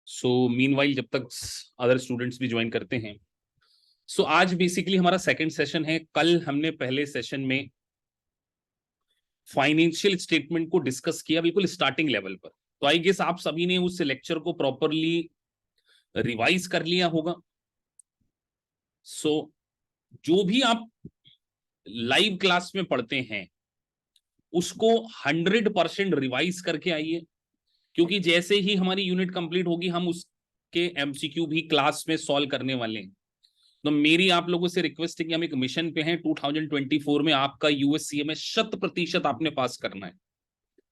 सो meanwhile जब तक other students भी ज्वाइन करते हैं, सो आज बेसिकली हमारा सेकंड सेशन है। कल हमने पहले सेशन में फाइनेंशियल स्टेटमेंट को डिस्कस किया बिल्कुल स्टार्टिंग लेवल पर। तो आई गेस आप सभी ने उस लेक्चर को प्रॉपरली रिवाइज कर लिया होगा। सो जो भी आप लाइव क्लास में पढ़ते हैं उसको 100% रिवाइज करके आइए, क्योंकि जैसे ही हमारी यूनिट कंप्लीट होगी हम उसके एमसीक्यू भी क्लास में सॉल्व करने वाले हैं। तो मेरी आप लोगों से रिक्वेस्ट है कि हम एक मिशन पे हैं। 2024 में आपका यूएससीए में 100% आपने पास करना है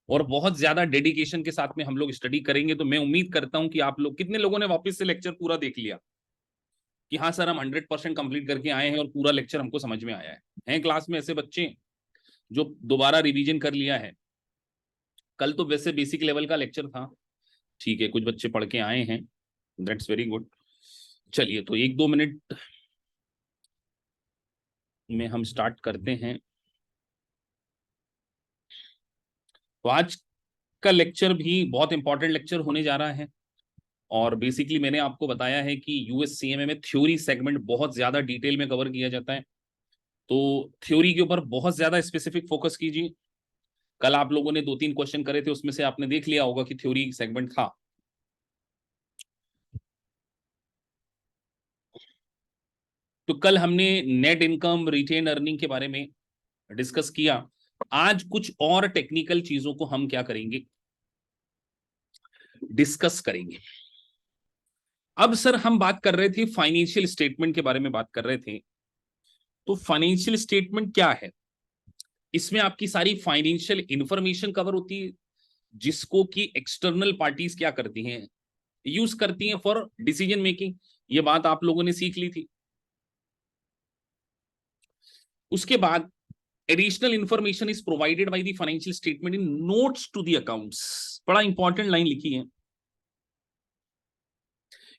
और बहुत ज्यादा डेडिकेशन के साथ में हम लोग स्टडी करेंगे। तो मैं उम्मीद करता हूं कि आप लोग, कितने लोगों ने वापस से लेक्चर पूरा देख लिया कि हाँ सर हम 100% कंप्लीट करके आए हैं और पूरा लेक्चर हमको समझ में आया है? हैं क्लास में ऐसे बच्चे जो दोबारा रिवीजन कर लिया है? कल तो वैसे बेसिक लेवल का लेक्चर था, ठीक है, कुछ बच्चे पढ़ के आए हैं, दैट्स वेरी गुड। चलिए तो 1-2 मिनट में हम स्टार्ट करते हैं। तो आज का लेक्चर भी बहुत इंपॉर्टेंट लेक्चर होने जा रहा है और बेसिकली मैंने आपको बताया है कि यूएससीएमए में थ्योरी सेगमेंट बहुत ज्यादा डिटेल में कवर किया जाता है। तो थ्योरी के ऊपर बहुत ज्यादा स्पेसिफिक फोकस कीजिए। कल आप लोगों ने 2-3 क्वेश्चन करे थे, उसमें से आपने देख लिया होगा कि थ्योरी सेगमेंट था। तो कल हमने नेट इनकम, रिटेन अर्निंग के बारे में डिस्कस किया। आज कुछ और टेक्निकल चीजों को हम क्या करेंगे, डिस्कस करेंगे। अब सर हम बात कर रहे थे फाइनेंशियल स्टेटमेंट के बारे में बात कर रहे थे। तो फाइनेंशियल स्टेटमेंट क्या है? इसमें आपकी सारी फाइनेंशियल इंफॉर्मेशन कवर होती है जिसको कि एक्सटर्नल पार्टीज क्या करती हैं, यूज करती हैं फॉर डिसीजन मेकिंग। ये बात आप लोगों ने सीख ली थी। उसके बाद additional information is provided by the financial statement in notes to the accounts. बड़ा इंपॉर्टेंट लाइन लिखी है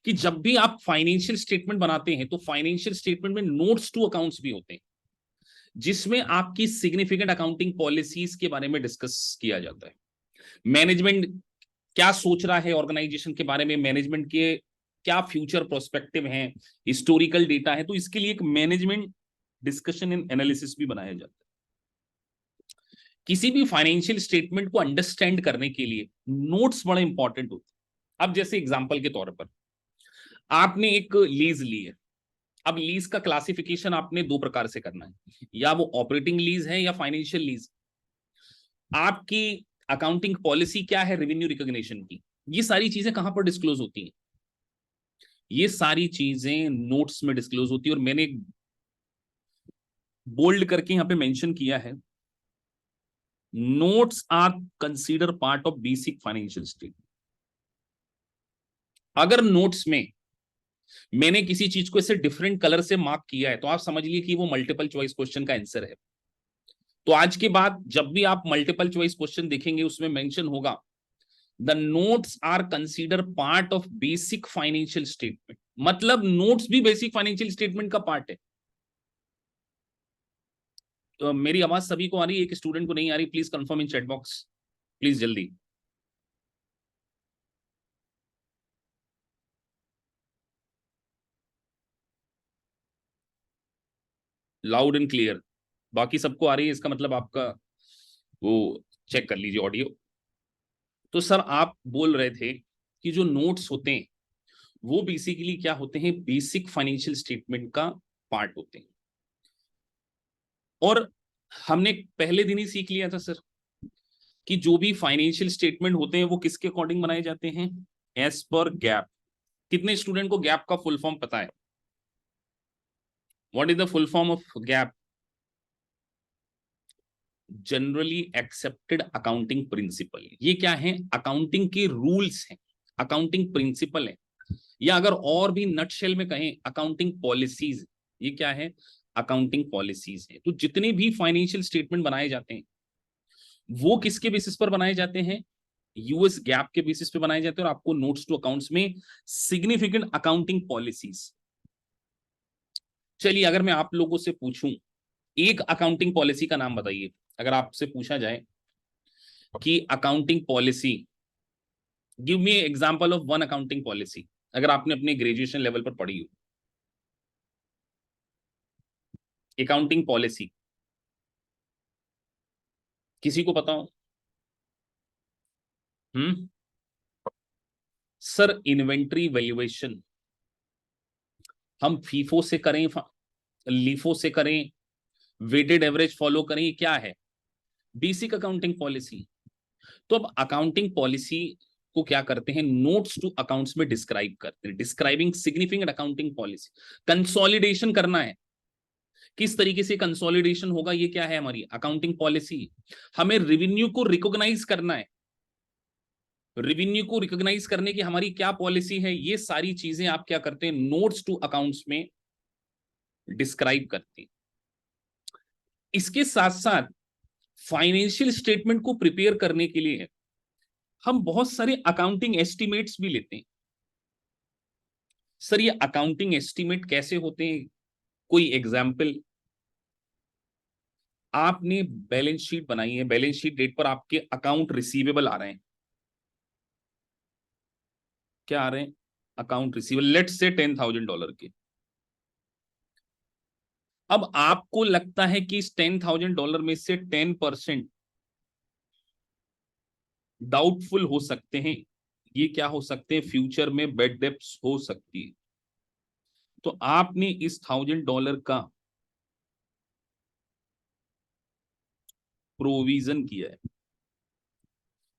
कि जब भी आप फाइनेंशियल स्टेटमेंट बनाते हैं तो फाइनेंशियल स्टेटमेंट में नोट्स टू अकाउंट्स भी होते हैं जिसमें आपकी सिग्निफिकेंट अकाउंटिंग पॉलिसीज के बारे में डिस्कस किया जाता है। मैनेजमेंट क्या सोच रहा है ऑर्गेनाइजेशन के बारे में, मैनेजमेंट के क्या फ्यूचर प्रोस्पेक्टिव हैं, हिस्टोरिकल डेटा है। तो इसके लिए एक मैनेजमेंट डिस्कशन एंड एनालिसिस भी बनाया जाता है। किसी भी फाइनेंशियल स्टेटमेंट को अंडरस्टैंड करने के लिए नोट्स बड़े इंपॉर्टेंट होते हैं। अब जैसे एग्जांपल के तौर पर आपने एक लीज ली है। अब लीज का क्लासिफिकेशन आपने 2 प्रकार से करना है, या वो ऑपरेटिंग लीज है या फाइनेंशियल लीज। आपकी अकाउंटिंग पॉलिसी क्या है रेवेन्यू रिकॉग्निशन की, ये सारी चीजें कहां पर डिस्क्लोज होती हैं? ये सारी चीजें नोट्स में डिस्क्लोज होती है। और मैंने बोल्ड करके यहां पे मेंशन किया है, notes are consider part of basic financial statement. अगर नोट्स में मैंने किसी चीज को ऐसे डिफरेंट कलर से मार्क किया है तो आप समझ लीजिए कि वो मल्टीपल चॉइस क्वेश्चन का आंसर है। तो आज के बाद जब भी आप मल्टीपल चॉइस क्वेश्चन देखेंगे उसमें मेंशन होगा the notes are consider part of basic financial statement, मतलब नोट्स भी बेसिक फाइनेंशियल स्टेटमेंट का पार्ट है। तो मेरी आवाज सभी को आ रही है? एक स्टूडेंट को नहीं आ रही, please confirm in chat box, please जल्दी। लाउड एंड क्लियर, बाकी सबको आ रही है, इसका मतलब आपका वो चेक कर लीजिए ऑडियो। तो सर आप बोल रहे थे कि जो नोट्स होते हैं वो बेसिकली क्या होते हैं, बेसिक फाइनेंशियल स्टेटमेंट का पार्ट होते हैं। और हमने पहले दिन ही सीख लिया था सर कि जो भी फाइनेंशियल स्टेटमेंट होते हैं वो किसके अकॉर्डिंग बनाए जाते हैं, एज पर गैप। कितने स्टूडेंट को गैप का फुल फॉर्म पता है? What is the full form of gap? Generally accepted accounting principle. ये क्या है? अकाउंटिंग के रूल्स हैं, अकाउंटिंग प्रिंसिपल है, या अगर और भी नटशेल में कहें अकाउंटिंग पॉलिसीज। ये क्या है? अकाउंटिंग पॉलिसीज है। तो जितने भी फाइनेंशियल स्टेटमेंट बनाए जाते हैं वो किसके बेसिस पर बनाए जाते हैं? यूएस गैप के बेसिस पे बनाए जाते हैं। और आपको नोट्स टू अकाउंट्स में सिग्निफिकेंट अकाउंटिंग पॉलिसीज। चलिए अगर मैं आप लोगों से पूछूं एक अकाउंटिंग पॉलिसी का नाम बताइए, अगर आपसे पूछा जाए कि accounting policy give me example of one accounting policy, अगर आपने अपने ग्रेजुएशन लेवल पर पढ़ी हो अकाउंटिंग पॉलिसी, किसी को पता हो? सर इन्वेंट्री वैल्यूएशन हम फीफो से करें, लीफो से करें, वेटेड एवरेज फॉलो करें, ये क्या है? Basic accounting policy. तो अब अकाउंटिंग पॉलिसी को क्या करते हैं, नोट्स टू अकाउंट्स में डिस्क्राइब करते हैं, describing significant accounting policy. Consolidation करना है, किस तरीके से कंसोलिडेशन होगा, ये क्या है हमारी अकाउंटिंग पॉलिसी। हमें रेवेन्यू को रिकॉग्नाइज करना है, रेवेन्यू को रिकॉग्नाइज करने की हमारी क्या पॉलिसी है, ये सारी चीजें आप क्या करते हैं, नोट्स टू अकाउंट्स में डिस्क्राइब करते हैं। इसके साथ साथ फाइनेंशियल स्टेटमेंट को प्रिपेयर करने के लिए हम बहुत सारे अकाउंटिंग एस्टिमेट्स भी लेते हैं। सर ये अकाउंटिंग एस्टिमेट कैसे होते हैं, कोई एग्जाम्पल? आपने बैलेंस शीट बनाई है, बैलेंस शीट डेट पर आपके अकाउंट रिसीवेबल आ रहे हैं, क्या आ रहे हैं, अकाउंट रिसीवेबल, लेट्स से $10,000 के। अब आपको लगता है कि इस $10,000 में से 10% डाउटफुल हो सकते हैं, ये क्या हो सकते हैं, फ्यूचर में बेड डेप्स हो सकती है। तो आपने इस $1,000 का प्रोविजन किया है।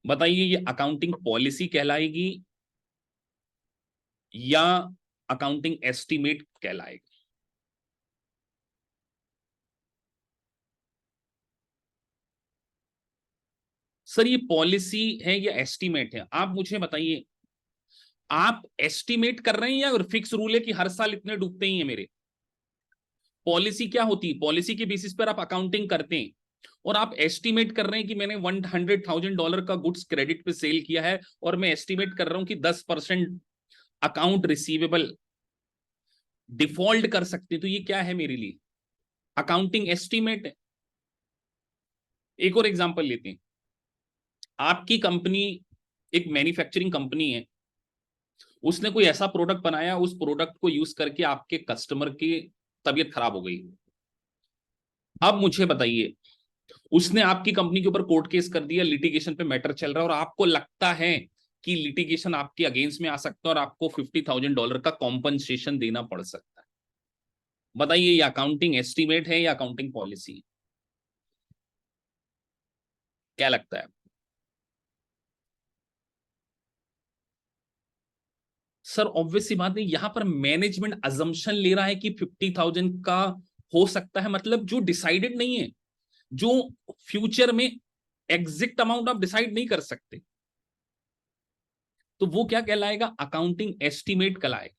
बताइए ये अकाउंटिंग पॉलिसी कहलाएगी या अकाउंटिंग एस्टिमेट कहलाएगा? सर ये पॉलिसी है या एस्टिमेट है, आप मुझे बताइए। आप एस्टिमेट कर रहे हैं या फिक्स रूल है कि हर साल इतने डूबते ही हैं मेरे? पॉलिसी क्या होती है, पॉलिसी के बेसिस पर आप अकाउंटिंग करते हैं, और आप एस्टिमेट कर रहे हैं कि मैंने $100,000 का गुड्स क्रेडिट पे सेल किया है, और मैं एस्टिमेट कर रहा हूं कि 10% अकाउंट रिसीवेबल डिफॉल्ट कर सकते, तो ये क्या है मेरे लिए, अकाउंटिंग एस्टिमेट है। एक और एग्जांपल लेते हैं, आपकी कंपनी एक मैन्युफैक्चरिंग कंपनी है, उसने कोई ऐसा प्रोडक्ट बनाया, उस प्रोडक्ट को यूज करके आपके कस्टमर की तबीयत खराब हो गई। अब मुझे बताइए, उसने आपकी कंपनी के ऊपर कोर्ट केस कर दिया, लिटिगेशन पे मैटर चल रहा है, और आपको लगता है कि लिटिगेशन आपके अगेंस्ट में आ सकता है और आपको $50,000 का कॉम्पनसेशन देना पड़ सकता है। बताइए ये अकाउंटिंग एस्टिमेट है या अकाउंटिंग पॉलिसी, क्या लगता है? सर ऑब्वियस सी बात है, यहां पर मैनेजमेंट अजम्पशन ले रहा है कि 50,000 का हो सकता है, मतलब जो डिसाइडेड नहीं है, जो फ्यूचर में एग्जैक्ट अमाउंट आप डिसाइड नहीं कर सकते, तो वो क्या कहलाएगा, अकाउंटिंग एस्टिमेट कहलाएगा।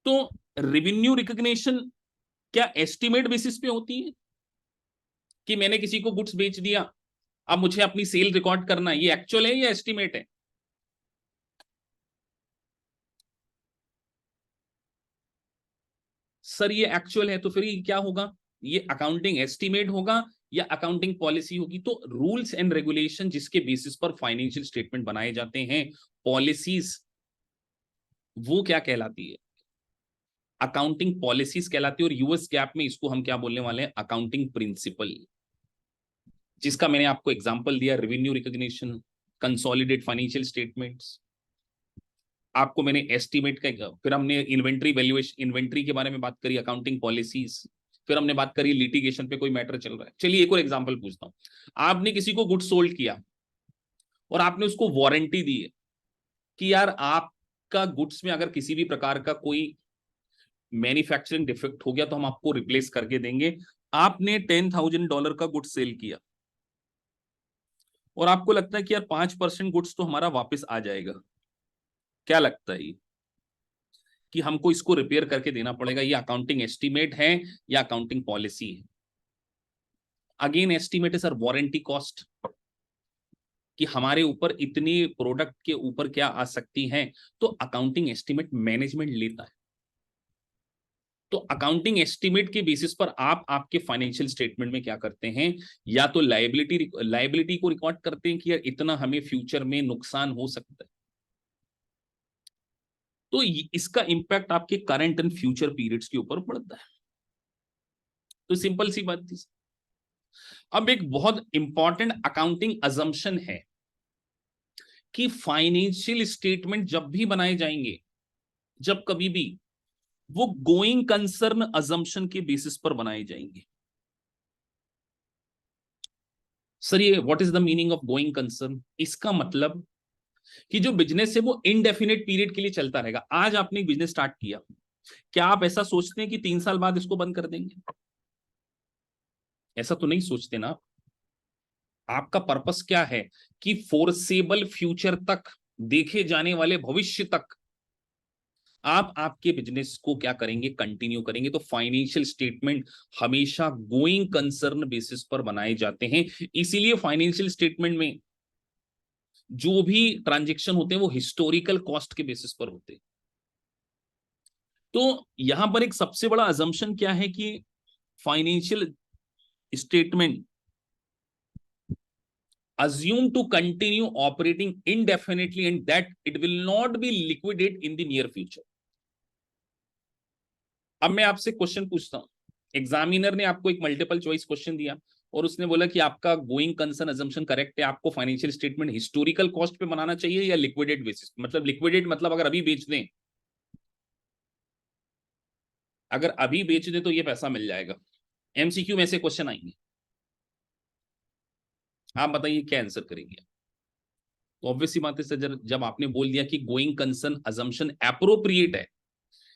तो रेवेन्यू रिकॉग्निशन क्या एस्टिमेट बेसिस पे होती है, कि मैंने किसी को गुड्स बेच दिया, अब मुझे अपनी सेल रिकॉर्ड करना है, ये एक्चुअल है या एस्टिमेट है? सर ये एक्चुअल है, तो फिर ये क्या होगा, ये अकाउंटिंग एस्टिमेट होगा या अकाउंटिंग पॉलिसी होगी? तो रूल्स एंड रेगुलेशन जिसके बेसिस पर फाइनेंशियल स्टेटमेंट बनाए जाते हैं, पॉलिसीज, वो क्या कहलाती है, अकाउंटिंग पॉलिसीज कहलाती है। और यूएस गैप में इसको हम क्या बोलने वाले हैं, अकाउंटिंग प्रिंसिपल, जिसका मैंने आपको एग्जांपल दिया, revenue recognition, consolidate financial statements, आपको मैंने एस्टीमेट का, फिर हमने इन्वेंट्री वैल्यूएशन, इन्वेंट्री के बारे में बात करी, अकाउंटिंग पॉलिसीज, फिर हमने बात करी लिटिगेशन पे कोई मैटर चल रहा है। चलिए एक और एग्जांपल पूछता हूं, आपने किसी को गुड्स सोल्ड किया और आपने उसको वारंटी दी है कि यार आपका गुड्स में अगर किसी भी प्रकार का कोई मैन्युफैक्चरिंग डिफेक्ट हो गया तो हम आपको रिप्लेस करके देंगे। आपने $10,000 का गुड्स सेल किया और आपको लगता है कि यार 5% गुड्स तो हमारा वापस आ जाएगा, क्या लगता है कि हमको इसको रिपेयर करके देना पड़ेगा, ये अकाउंटिंग एस्टीमेट है या अकाउंटिंग पॉलिसी है? अगेन एस्टीमेट है सर, वारंटी कॉस्ट, कि हमारे ऊपर इतनी प्रोडक्ट के ऊपर क्या आ सकती हैं, तो अकाउंटिंग एस्टीमेट मैनेजमेंट लेता है। तो अकाउंटिंग एस्टिमेट के बेसिस पर आप आपके फाइनेंशियल स्टेटमेंट में क्या करते हैं, या तो लायबिलिटी को रिकॉर्ड करते हैं कि यार इतना हमें फ्यूचर में नुकसान हो सकता है, तो इसका इंपैक्ट आपके करंट एंड फ्यूचर पीरियड्स के ऊपर पड़ता है। तो सिंपल सी बात थी। अब एक बहुत इंपॉर्टेंट अकाउंटिंग अजम्पशन है कि फाइनेंशियल स्टेटमेंट जब भी बनाए जाएंगे, जब कभी भी, वो गोइंग कंसर्न अजम्पशन के बेसिस पर बनाए जाएंगे। सर ये what is the meaning of going concern? इसका मतलब कि जो बिजनेस है वो इनडेफिनेट पीरियड के लिए चलता रहेगा। आज आपने एक बिजनेस स्टार्ट किया, क्या आप ऐसा सोचते हैं कि 3 साल बाद इसको बंद कर देंगे? ऐसा तो नहीं सोचते ना। आपका पर्पस क्या है कि फोर्सेबल फ्यूचर तक, देखे जाने वाले भविष्य तक आप आपके बिजनेस को क्या करेंगे, कंटिन्यू करेंगे। तो फाइनेंशियल स्टेटमेंट हमेशा गोइंग कंसर्न बेसिस पर बनाए जाते हैं। इसीलिए फाइनेंशियल स्टेटमेंट में जो भी ट्रांजेक्शन होते हैं वो हिस्टोरिकल कॉस्ट के बेसिस पर होते हैं। तो यहां पर एक सबसे बड़ा अजम्पशन क्या है कि financial statement assume to continue operating indefinitely and that it will not be liquidate in the near future. अब मैं आपसे क्वेश्चन पूछता हूं, एग्जामिनर ने आपको एक मल्टीपल चॉइस क्वेश्चन दिया और उसने बोला कि आपका गोइंग कंसर्न अजम्पशन करेक्ट है, आपको फाइनेंशियल स्टेटमेंट हिस्टोरिकल कॉस्ट पे बनाना चाहिए या लिक्विडेट बेसिस। मतलब लिक्विडेट मतलब अगर अभी बेच दें, अगर अभी बेच दें तो ये पैसा मिल जाएगा। एमसीक्यू में से क्वेश्चन आएंगे, आप बताइए क्या आंसर करेंगे। तो ऑब्वियसली बात है सर, जब आपने बोल दिया कि गोइंग कंसर्न अजम्पशन एप्रोप्रिएट है,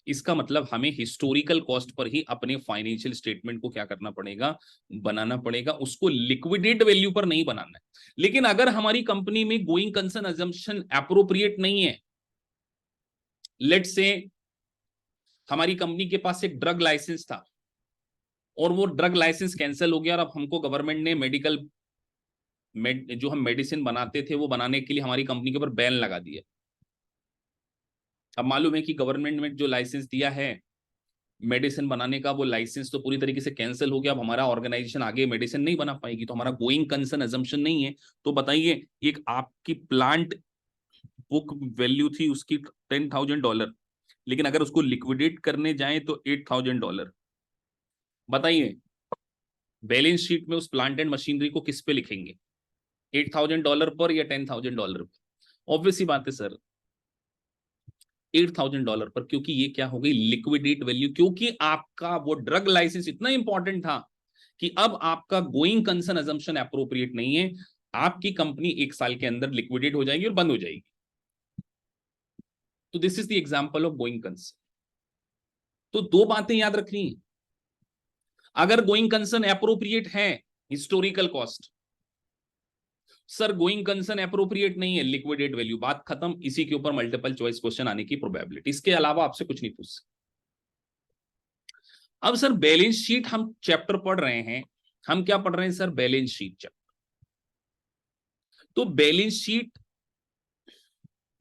इसका मतलब हमें हिस्टोरिकल कॉस्ट पर ही अपने फाइनेंशियल स्टेटमेंट को क्या करना पड़ेगा, बनाना पड़ेगा। उसको लिक्विडेट वैल्यू पर नहीं बनाना है। लेकिन अगर हमारी कंपनी में गोइंग कंसर्न अजम्पशन एप्रोप्रिएट नहीं है, लेट्स से हमारी कंपनी के पास एक ड्रग लाइसेंस था और वो ड्रग लाइसेंस कैंसिल हो गया और अब हमको गवर्नमेंट ने जो हम मेडिसिन बनाते थे वो बनाने के लिए हमारी कंपनी के ऊपर बैन लगा दिया। अब मालूम है कि गवर्नमेंट में जो लाइसेंस दिया है मेडिसिन बनाने का, वो लाइसेंस तो पूरी तरीके से कैंसिल हो गया। अब हमारा ऑर्गेनाइजेशन आगे मेडिसिन नहीं बना पाएगी, तो हमारा गोइंग कंसर्न अजम्पशन नहीं है। तो बताइए, एक आपकी प्लांट बुक वैल्यू थी उसकी $10,000, लेकिन अगर उसको लिक्विडेट करने जाए तो $8,000। बताइए बैलेंस शीट में उस प्लांट एंड मशीनरी को किस पे लिखेंगे, $8,000 पर या $10,000 पर? ऑब्वियसली बात है सर, $8,000 पर, क्योंकि ये क्या हो गई, लिक्विडेट वैल्यू। क्योंकि आपका वो ड्रग लाइसेंस इतना इंपॉर्टेंट था कि अब आपका गोइंग कंसर्न अजम्पशन एप्रोप्रिएट नहीं है। आपकी कंपनी 1 साल के अंदर लिक्विडेट हो जाएगी और बंद हो जाएगी। तो this is the example of going concern. तो दो बातें याद रखनी है, अगर गोइंग कंसर्न एप्रोप्रिएट है, historical cost. Sir going concern appropriate नहीं है, लिक्विडेट वैल्यू, बात खत्म। इसी के ऊपर मल्टीपल चॉइस क्वेश्चन आने की प्रोबेबिलिटी, इसके अलावा आपसे कुछ नहीं पूछ। अब सर बैलेंस शीट हम चैप्टर पढ़ रहे हैं, हम क्या पढ़ रहे हैं सर, बैलेंस शीट चैप्टर। तो बैलेंस शीट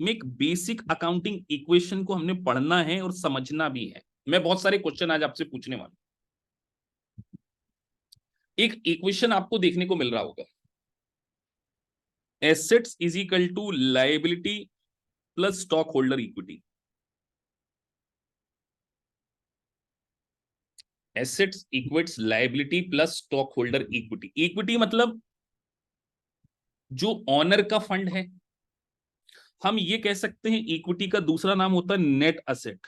में एक बेसिक अकाउंटिंग इक्वेशन को हमने पढ़ना है और समझना भी है। मैं बहुत सारे क्वेश्चन आज आपसे पूछने वाला। एक इक्वेशन आपको देखने को मिल रहा होगा, assets is equal to liability plus stock holder equity. Assets equals liability plus stock holder equity. Equity मतलब जो ऑनर का फंड है। हम ये कह सकते हैं इक्विटी का दूसरा नाम होता है नेट असेट।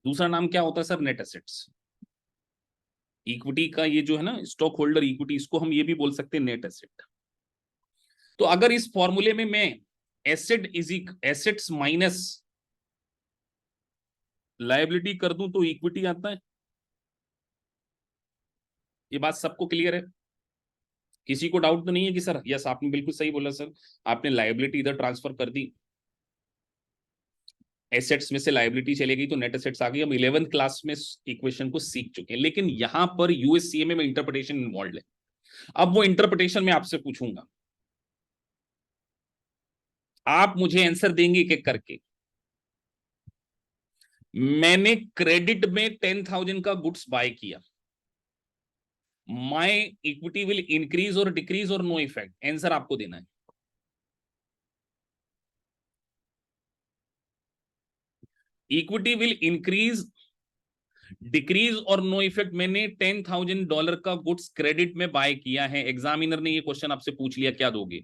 दूसरा नाम क्या होता है सर, नेट असेट्स। इक्विटी का ये जो है ना स्टॉक होल्डर इक्विटी, इसको हम ये भी बोल सकते हैं नेट एसेट। तो अगर इस फॉर्मूले में मैं एसेट्स माइनस लायबिलिटी कर दूं तो इक्विटी आता है। ये बात सबको क्लियर है? किसी को डाउट तो नहीं है कि सर यस आपने बिल्कुल सही बोला सर, आपने लायबिलिटी इधर ट्रांसफर कर दी, एसेट्स में से लायबिलिटी चली गई तो नेट एसेट्स आ गई। हम 11th क्लास में इक्वेशन को सीख चुके हैं, लेकिन यहां पर यूएससीएमए में इंटरप्रिटेशन इन्वॉल्व है। अब वो इंटरप्रिटेशन में आपसे पूछूंगा। आप मुझे आंसर देंगे एक एक करके। मैंने क्रेडिट में 10,000 का गुड्स बाय किया, माय इक्विटी विल इंक्रीज और डिक्रीज और नो इफेक्ट, आंसर आपको देना है। इक्विटी विल इंक्रीज, डिक्रीज और नो इफेक्ट। मैंने $10,000 का गुड्स क्रेडिट में बाय किया है। एग्जामिनर ने ये क्वेश्चन आपसे पूछ लिया, क्या दोगे?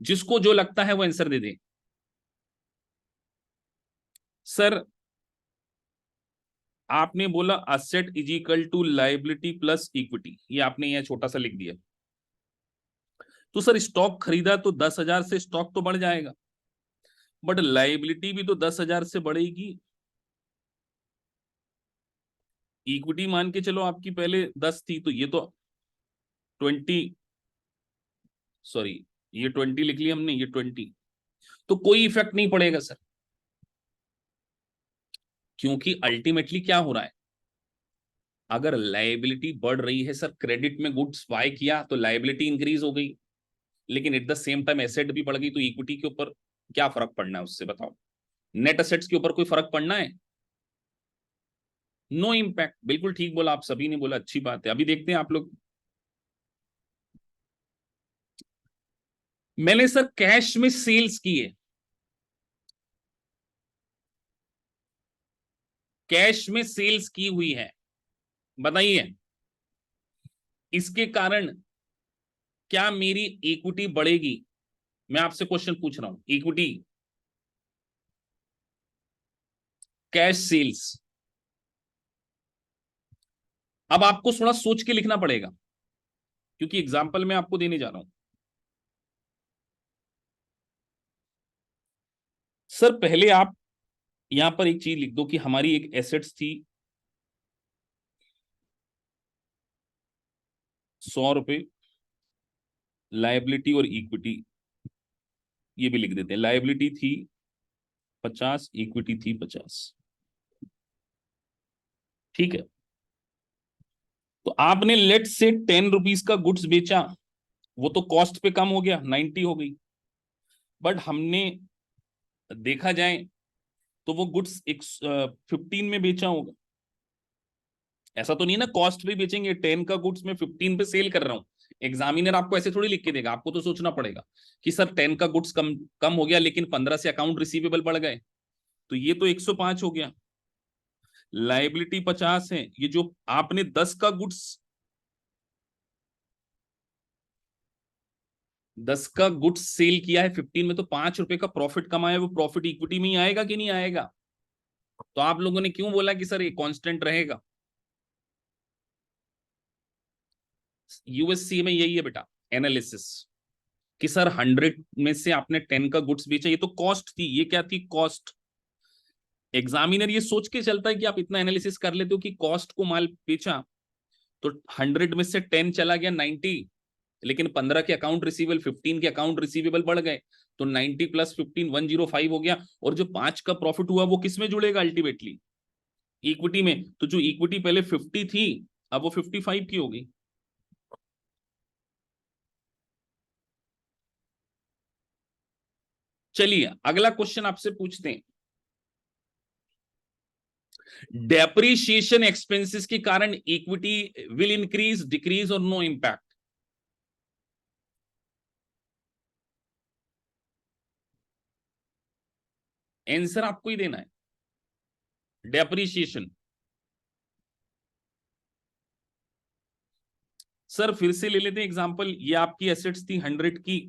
जिसको जो लगता है वो आंसर दे दे। सर आपने बोला asset is equal to liability plus equity, ये आपने यह छोटा सा लिख दिया। तो सर स्टॉक खरीदा तो 10,000 से स्टॉक तो बढ़ जाएगा, बट लाइबिलिटी भी तो 10,000 से बढ़ेगी। इक्विटी मान के चलो आपकी पहले 10 थी, तो ये तो 20, सॉरी ये 20 लिख लिया हमने, ये 20, तो कोई इफेक्ट नहीं पड़ेगा सर। क्योंकि अल्टीमेटली क्या हो रहा है, अगर लायबिलिटी बढ़ रही है सर, क्रेडिट में गुड्स बाय किया तो लायबिलिटी इंक्रीज हो गई, लेकिन at the same time asset भी बढ़ गई, तो इक्विटी के ऊपर क्या फर्क पड़ना है उससे बताओ? नेट एसेट्स के ऊपर कोई फर्क पड़ना है? No impact. बिल्कुल ठीक बोला आप सभी ने, बोला अच्छी बात है। अभी देखते हैं आप लोग। मैंने सर कैश में सेल्स किए, कैश में सेल्स की हुई है, बताइए इसके कारण क्या मेरी इक्विटी बढ़ेगी? मैं आपसे क्वेश्चन पूछ रहा हूं, इक्विटी, कैश सेल्स। अब आपको थोड़ा सोच के लिखना पड़ेगा, क्योंकि एग्जाम्पल मैं आपको देने जा रहा हूं। सर पहले आप यहां पर एक चीज लिख दो कि हमारी एक एसेट्स थी 100 रुपए, लायबिलिटी और इक्विटी ये भी लिख देते हैं। लायबिलिटी थी 50, इक्विटी थी 50, ठीक है। तो आपने लेट से 10 रुपीज का गुड्स बेचा, वो तो कॉस्ट पे कम हो गया, 90 हो गई। बट हमने देखा जाए तो वो गुड्स एक 15 में बेचा होगा। ऐसा तो नहीं ना कॉस्ट पे बेचेंगे, 10 का गुड्स में 15 पे सेल कर रहा हूं। एग्जामिनर आपको ऐसे थोड़ी लिख के देगा, आपको तो सोचना पड़ेगा कि सर 10 का गुड्स कम कम हो गया, लेकिन 15 से अकाउंट रिसीवेबल बढ़ गए, तो ये तो 105 हो गया। लाइबिलिटी 50 है, ये जो आपने 10 का गुड्स, 10 का गुड्स सेल किया है 15 में, तो 5 रुपए का प्रॉफिट कमाया, वो प्रॉफिट इक्विटी में ही आएगा कि नहीं आएगा? तो आप लोगों ने क्यों बोला कि सर ये कांस्टेंट रहेगा? यूएससी में यही है बेटा एनालिसिस, कि सर 100 में से आपने 10 का गुड्स बेचा, ये तो कॉस्ट थी, ये क्या थी? कॉस्ट। एग्जामिनर ये सोच के चलता है कि आप इतना एनालिसिस कर लेते हो कि कॉस्ट को माल बेचा, तो 100 में से 10 चला गया 90, लेकिन 15 के अकाउंट रिसीवेबल, 15 के अकाउंट रिसीवेबल बढ़ गए, तो 90 प्लस 15 105 हो गया। और जो 5 का प्रॉफिट हुआ वो किस में जुड़ेगा अल्टीमेटली? इक्विटी में। तो जो इक्विटी पहले 50 थी, अब वो 55 की हो गई। चलिए अगला क्वेश्चन आपसे पूछते हैं। डेप्रीशिएशन एक्सपेंसेस के कारण इक्विटी विल इंक्रीज, डिक्रीज और नो इंपैक्ट? आंसर आपको ही देना है। डेप्रीशिएशन, सर फिर से ले लेते हैं एग्जांपल। ये आपकी एसेट्स थी 100 की,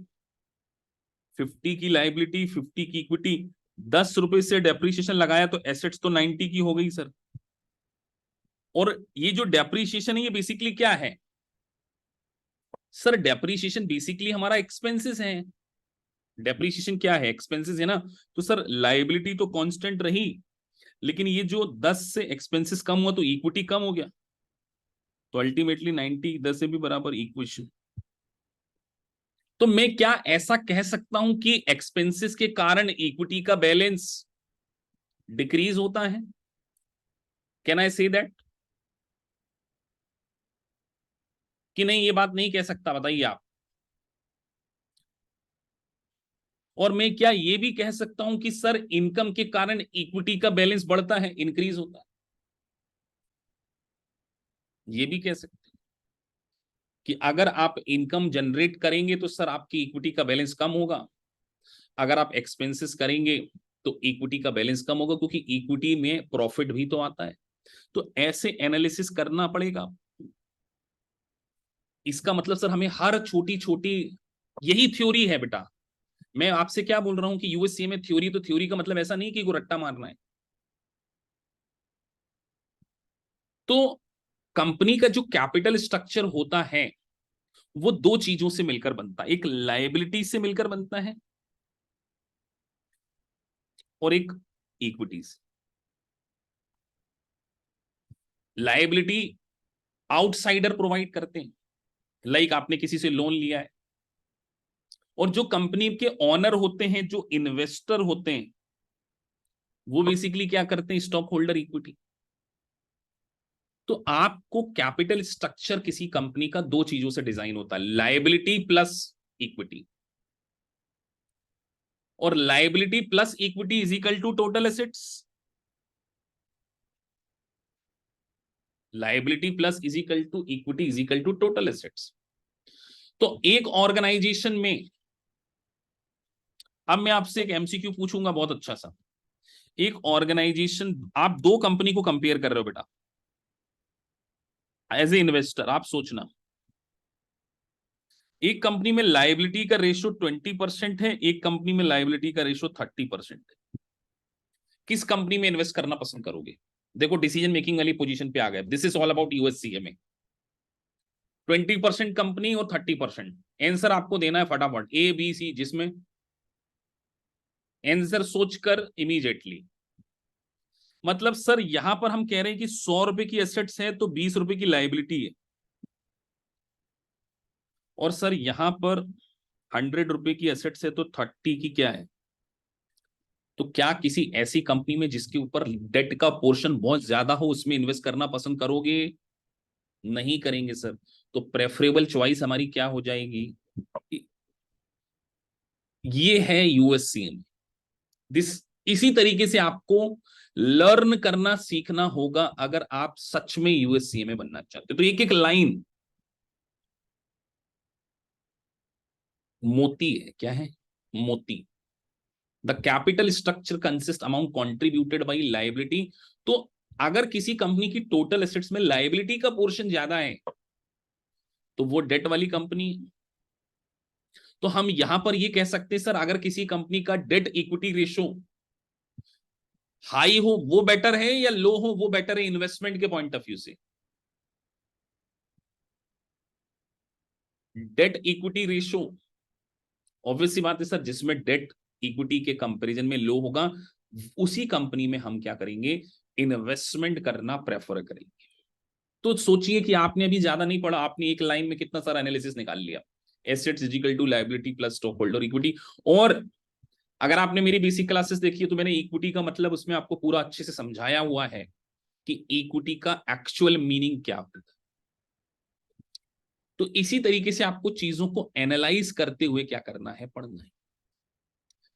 50 की लाइबिलिटी, 50 की इक्विटी, 10 रुपए से डेप्रीशिएशन लगाया तो एसेट्स तो 90 की हो गई सर। और ये जो डेप्रीशिएशन है ये बेसिकली क्या है? सर डेप्रीशिएशन बेसिकली हमारा एक्सपेंसेस है। डेप्रीशिएशन क्या है? एक्सपेंसेस है ना। तो सर लाइबिलिटी तो कांस्टेंट रही, लेकिन ये जो 10 से एक्सपेंसेस कम हुआ तो इक्विटी कम हो गया, तो अल्टीमेटली 90 10 से भी बराबर इक्वेशन। तो मैं क्या ऐसा कह सकता हूं कि एक्सपेंसेस के कारण इक्विटी का बैलेंस डिक्रीज होता है? कैन आई से दैट, कि नहीं ये बात नहीं कह सकता? बताइए आप। और मैं क्या ये भी कह सकता हूं कि सर इनकम के कारण इक्विटी का बैलेंस बढ़ता है, इंक्रीज होता है? ये भी कह सकते हैं कि अगर आप इनकम जनरेट करेंगे तो सर आपकी इक्विटी का बैलेंस कम होगा, अगर आप एक्सपेंसेस करेंगे तो इक्विटी का बैलेंस कम होगा, क्योंकि इक्विटी में प्रॉफिट भी तो आता है। तो ऐसे एनालिसिस करना पड़ेगा। इसका मतलब सर हमें हर छोटी छोटी, यही थ्योरी है बेटा। मैं आपसे क्या बोल रहा हूं कि यूएससी में थ्योरी, तो थ्योरी का मतलब ऐसा नहीं कि को रट्टा मारना है। तो कंपनी का जो कैपिटल स्ट्रक्चर होता है वो दो चीजों से मिलकर बनता है, एक लायबिलिटी से मिलकर बनता है और एक इक्विटीज। लायबिलिटी आउटसाइडर प्रोवाइड करते हैं, लाइक आपने किसी से लोन लिया है, और जो कंपनी के ओनर होते हैं, जो इन्वेस्टर होते हैं, वो बेसिकली क्या करते हैं, स्टॉक होल्डर इक्विटी। तो आपको कैपिटल स्ट्रक्चर किसी कंपनी का दो चीजों से डिजाइन होता है, लायबिलिटी प्लस इक्विटी। और liability plus equity is equal to total assets. Liability plus is equal to equity is equal to total assets. तो एक ऑर्गेनाइजेशन में, अब मैं आपसे एक एमसीक्यू पूछूंगा बहुत अच्छा सा। एक ऑर्गेनाइजेशन, आप दो कंपनी को कंपेयर कर रहे हो बेटा, एज ए इन्वेस्टर आप सोचना, एक कंपनी में लायबिलिटी का रेशियो 20% है, एक कंपनी में लायबिलिटी का रेशियो 30% है। किस कंपनी में इन्वेस्ट करना पसंद करोगे? देखो डिसीजन मेकिंग वाली पोजीशन पे आ गए। दिस इज ऑल अबाउट यूएससीए में 20% कंपनी और 30%। आंसर आपको देना है फटाफट, ए बी सी, जिसमें आंसर सोचकर इमीडिएटली। मतलब सर यहां पर हम कह रहे हैं कि 100 रुपए की एसेट्स है तो 20 रुपए की लायबिलिटी है, और सर यहां पर 100 रुपए की एसेट्स है तो 30 की क्या है? तो क्या किसी ऐसी कंपनी में जिसके ऊपर डेट का पोर्शन बहुत ज्यादा हो उसमें इन्वेस्ट करना पसंद करोगे? नहीं करेंगे सर। तो प्रेफरेबल चॉइस हमारी क्या हो जाएगी? ये है यूएससीएम। दिस, इसी तरीके से आपको लर्न करना सीखना होगा अगर आप सच में यूएससीए में बनना चाहते हो। तो एक एक लाइन मोती है, क्या है? मोती। The capital structure consist amount contributed by liability. तो अगर किसी कंपनी की टोटल एसेट्स में लाइबिलिटी का पोर्शन ज्यादा है तो वो डेट वाली कंपनी। तो हम यहां पर ये कह सकते हैं सर, अगर किसी कंपनी का डेट इक्विटी रेशियो हाई हो वो बेटर है या लो हो वो बेटर है इन्वेस्टमेंट के पॉइंट ऑफ व्यू से? डेट इक्विटी रेशियो ऑब्वियस सी बात है सर, जिसमें डेट इक्विटी के कंपैरिजन में लो होगा उसी कंपनी में हम क्या करेंगे, इन्वेस्टमेंट करना प्रेफर करेंगे। तो सोचिए कि आपने अभी ज्यादा नहीं पढ़ा, आपने एक लाइन में कितना सारा एनालिसिस निकाल लिया, assets is equal to liability plus stock holder equity. और अगर आपने मेरी बेसिक क्लासेस देखी है तो मैंने इक्विटी का मतलब उसमें आपको पूरा अच्छे से समझाया हुआ है कि इक्विटी का एक्चुअल मीनिंग क्या होता है। तो इसी तरीके से आपको चीजों को एनालाइज करते हुए क्या करना है, पढ़ना है।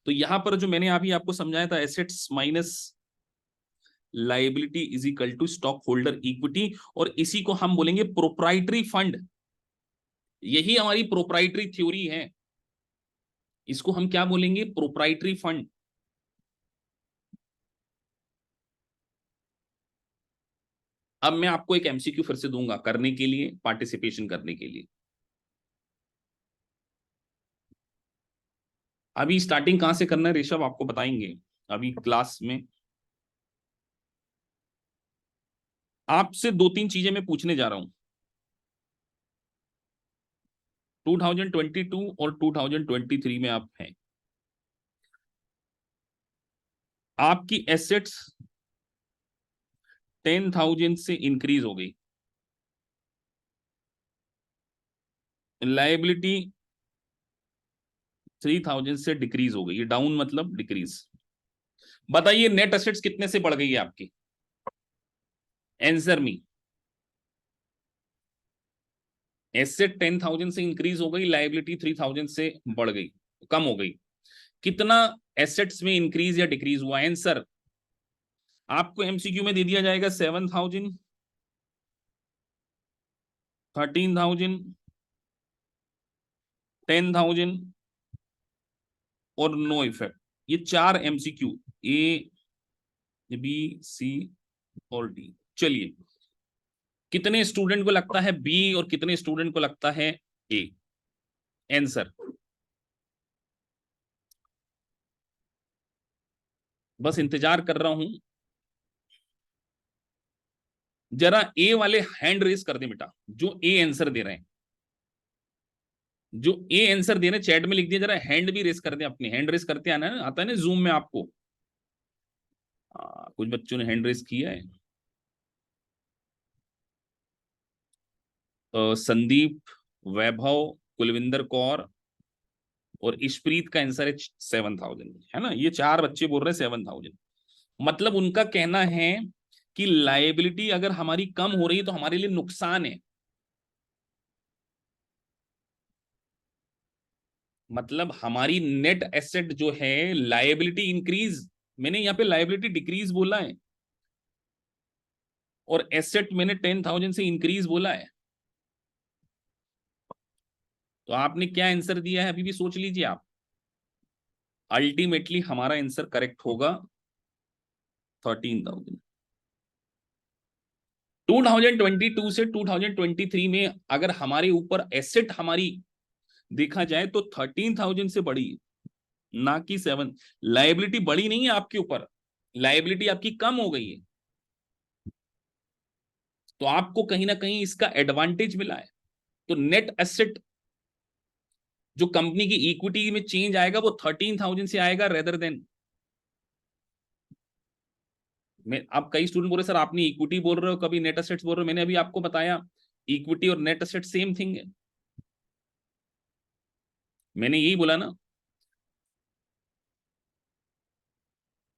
तो यहां पर जो मैंने अभी आपको समझाया था, assets minus liability is equal to stock holder equity, और इसी को हम बोलेंगे प्रोप्राइटरी फंड। यही हमारी प्रोप्राइटरी थ्योरी है, इसको हम क्या बोलेंगे, प्रोप्राइटरी फंड। अब मैं आपको एक एमसीक्यू फिर से दूंगा करने के लिए, पार्टिसिपेशन करने के लिए। अभी स्टार्टिंग कहां से करना है ऋषभ, आपको बताएंगे अभी क्लास में। आपसे दो तीन चीजें मैं पूछने जा रहा हूं। 2022 और 2023 में आप हैं, आपकी एसेट्स 10,000 से इंक्रीज हो गई, लाइबिलिटी 3,000 से डिक्रीज हो गई। ये डाउन मतलब डिक्रीज। बताइए नेट एसेट्स कितने से बढ़ गई है आपकी? Answer me. एसेट 10,000 से इंक्रीज हो गई, लाइबिलिटी 3,000 से बढ़ गई, कम हो गई। कितना एसेट्स में इंक्रीज या डिक्रीज हुआ? आंसर आपको एमसीक्यू में दे दिया जाएगा 7,000, 13,000, 10,000 और नो इफेक्ट। ये 4 एमसीक्यू, ए बी सी और डी। चलिए, कितने स्टूडेंट को लगता है बी और कितने स्टूडेंट को लगता है ए? आंसर बस इंतजार कर रहा हूं, जरा ए वाले हैंड रेस कर दे बेटा, जो ए आंसर दे रहे हैं। जो ए आंसर दे रहे हैं चैट में लिख दिया, जरा हैंड भी रेस कर दे अपनी। हैंड रेस करते आना है, आता है ना जूम में आपको। कुछ बच्चों ने हैंड रेस किया है। संदीप, वैभव, कुलविंदर कौर और इशप्रीत का आंसर है 7,000, है ना। ये 4 बच्चे बोल रहे हैं 7,000। मतलब उनका कहना है कि लायबिलिटी अगर हमारी कम हो रही है तो हमारे लिए नुकसान है। मतलब हमारी नेट एसेट जो है, लायबिलिटी इंक्रीज, मैंने यहां पे लायबिलिटी डिक्रीज बोला है, और एसेट मैंने 10,000 से इंक्रीज बोला है। तो आपने क्या आंसर दिया है अभी भी सोच लीजिए आप। अल्टीमेटली हमारा आंसर करेक्ट होगा 13,000। 2022 से 2023 में अगर हमारे ऊपर एसेट हमारी देखा जाए तो 13,000 से बड़ी है, ना कि 7। लायबिलिटी बड़ी नहीं है आपके ऊपर, लायबिलिटी आपकी कम हो गई है। तो आपको कहीं ना कहीं इसका एडवांटेज मिला है। तो नेट एसेट जो कंपनी की इक्विटी में चेंज आएगा वो 13,000 से आएगा, रेदर देन। मैं, आप कई स्टूडेंट बोल रहे सर आपने इक्विटी बोल रहे हो, कभी नेट एसेट्स बोल रहे हो। मैंने अभी आपको बताया इक्विटी और नेट एसेट सेम थिंग है, मैंने यही बोला ना।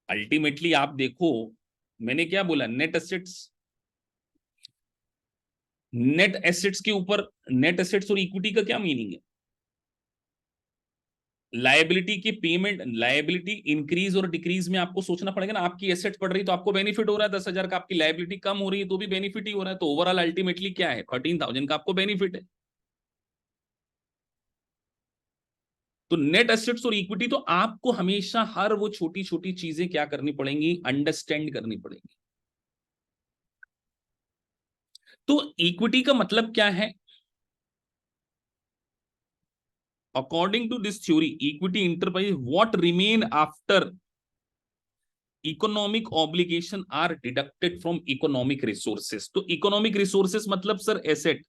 अल्टीमेटली आप देखो, मैंने क्या बोला, नेट एसेट्स, नेट एसेट्स के ऊपर, नेट एसेट्स और इक्विटी का क्या मीनिंग है? लायबिलिटी की पेमेंट, लायबिलिटी इंक्रीज और डिक्रीज में आपको सोचना पड़ेगा ना। आपकी एसेट बढ़ रही तो आपको बेनिफिट हो रहा है 10,000 का, आपकी लायबिलिटी कम हो रही है तो भी बेनिफिट ही हो रहा है। तो ओवरऑल अल्टीमेटली क्या है, 13,000 का आपको बेनिफिट है। तो नेट एसेट्स और इक्विटी, तो आपको हमेशा हर वो छोटी छोटी चीजें क्या करनी पड़ेंगी, अंडरस्टैंड करनी पड़ेंगी। तो इक्विटी का मतलब क्या है? According to this theory, equity enterprise what remain after economic obligation are deducted from economic resources. तो इकोनॉमिक रिसोर्सेस मतलब सर एसेट,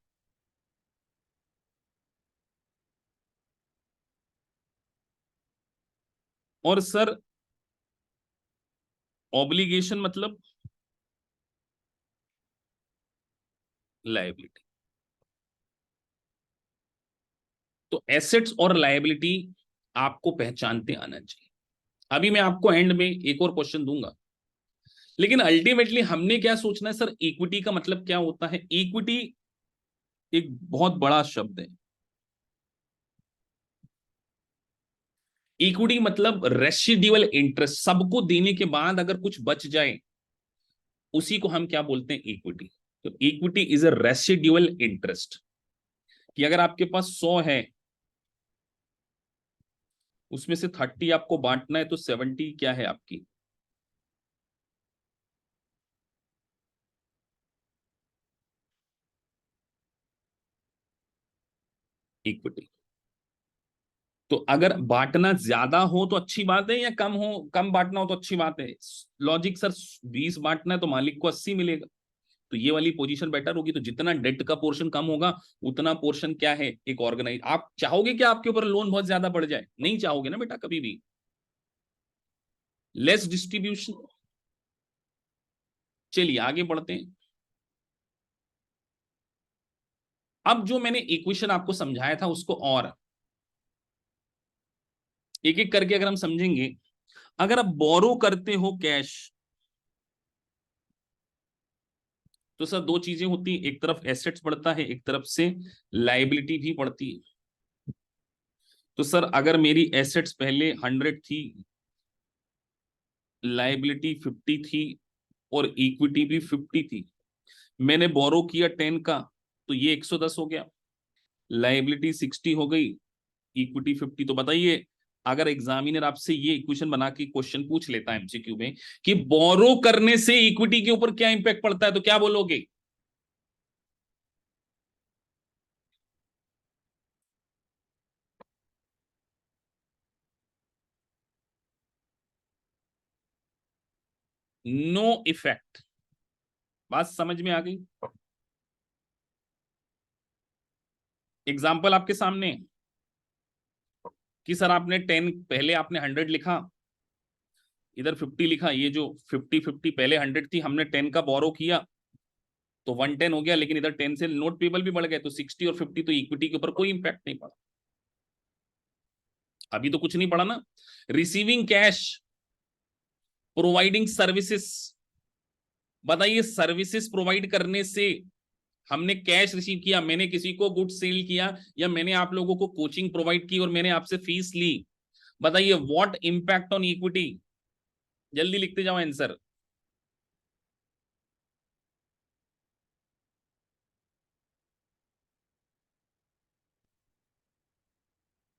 और सर ऑब्लिगेशन मतलब लायबिलिटी। तो एसेट्स और लायबिलिटी आपको पहचानते आना चाहिए। अभी मैं आपको एंड में एक और क्वेश्चन दूंगा, लेकिन अल्टीमेटली हमने क्या सोचना है सर, इक्विटी का मतलब क्या होता है? इक्विटी एक बहुत बड़ा शब्द है। इक्विटी मतलब रेसिडुअल इंटरेस्ट, सबको देने के बाद अगर कुछ बच जाए उसी को हम क्या बोलते हैं, इक्विटी। तो equity is a residual interest, कि अगर आपके पास 100 है, उसमें से 30 आपको बांटना है, तो 70 क्या है आपकी इक्विटी। तो अगर बांटना ज्यादा हो तो अच्छी बात है, या कम हो, कम बांटना हो तो अच्छी बात है। लॉजिक सर, 20 बांटना है तो मालिक को 80 मिलेगा, तो ये वाली पोजीशन बेटर होगी। तो जितना डेट का पोर्शन कम होगा उतना पोर्शन क्या है, एक ऑर्गेनाइज। आप चाहोगे कि आपके ऊपर लोन बहुत ज्यादा बढ़ जाए? नहीं चाहोगे ना बेटा कभी भी। Less distribution. चलिए आगे बढ़ते हैं। अब जो मैंने इक्वेशन आपको समझाया था उसको और एक एक करके अगर हम समझेंगे। अगर आप बोरो करते हो कैश, तो सर दो चीजें होती है, एक तरफ एसेट्स बढ़ता है, एक तरफ से लाइबिलिटी भी बढ़ती है। तो सर अगर मेरी एसेट्स पहले 100 थी, लाइबिलिटी 50 थी और इक्विटी भी 50 थी, मैंने बोरो किया 10 का, तो ये 110 हो गया, लाइबिलिटी 60 हो गई, इक्विटी 50। तो बताइए, अगर एग्जामिनर आपसे ये इक्वेशन बना के क्वेश्चन पूछ लेता है एमसीक्यू में कि बोरो करने से इक्विटी के ऊपर क्या इंपैक्ट पड़ता है, तो क्या बोलोगे? No effect. बात समझ में आ गई? एग्जाम्पल आपके सामने कि सर आपने 10, पहले आपने 100 लिखा, इधर 50 लिखा, ये जो 50-50 पहले 100 थी, हमने 10 का बोरो किया तो 110 हो गया, लेकिन इधर 10 से नोट पेबल भी बढ़ गए, तो 60 और 50, तो इक्विटी के ऊपर कोई इंपैक्ट नहीं पड़ा। अभी तो कुछ नहीं पड़ा ना। रिसीविंग कैश, प्रोवाइडिंग सर्विसेज, बताइए सर्विसेज प्रोवाइड करने से हमने कैश रिसीव किया, मैंने किसी को गुड सेल किया, या मैंने आप लोगों को कोचिंग प्रोवाइड की और मैंने आपसे फीस ली, बताइए व्हाट इंपैक्ट ऑन इक्विटी? जल्दी लिखते जाओ आंसर।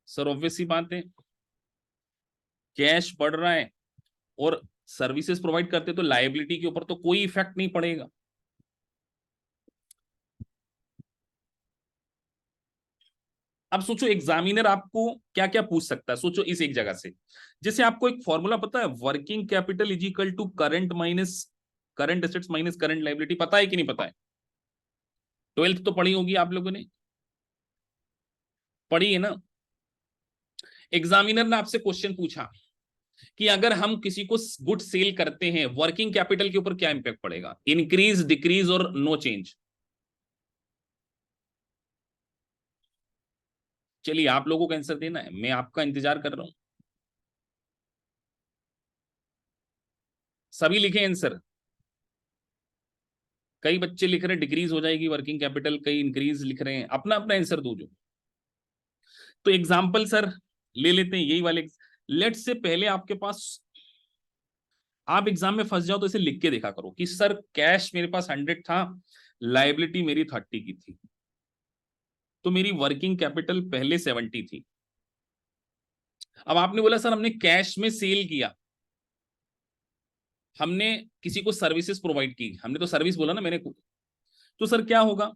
सर ऑब्वियस सी बात है, कैश बढ़ रहा है और सर्विसेज प्रोवाइड करते तो लायबिलिटी के ऊपर तो कोई इफेक्ट नहीं पड़ेगा। अब सोचो एग्जामिनर आपको क्या क्या पूछ सकता है, सोचो इस एक जगह से। जैसे आपको एक फॉर्मूला पता है, working capital is equal to current minus current assets minus current liability, पता है कि नहीं पता है? 12th तो पढ़ी होगी आप लोगों ने, पढ़ी है ना? एग्जामिनर ने आपसे क्वेश्चन पूछा कि अगर हम किसी को गुड सेल करते हैं, वर्किंग कैपिटल के ऊपर क्या इंपैक्ट पड़ेगा, इंक्रीज, डिक्रीज और नो चेंज। चलिए आप लोगों को आंसर देना है, मैं आपका इंतजार कर रहा हूं। सभी लिखे आंसर। कई बच्चे लिख रहे हैं डिक्रीज हो जाएगी वर्किंग कैपिटल, कई इंक्रीज लिख रहे हैं, अपना अपना आंसर दो जो। तो एग्जाम्पल सर ले लेते हैं यही वाले। लेट से पहले आपके पास, आप एग्जाम में फंस जाओ तो इसे लिख के देखा करो कि सर कैश मेरे पास 100 था, लाइबिलिटी मेरी 30 की थी, तो मेरी वर्किंग कैपिटल पहले 70 थी। अब आपने बोला सर हमने कैश में सेल किया, हमने किसी को सर्विसेज प्रोवाइड की, हमने तो सर्विस बोला ना मैंने को, तो सर क्या होगा,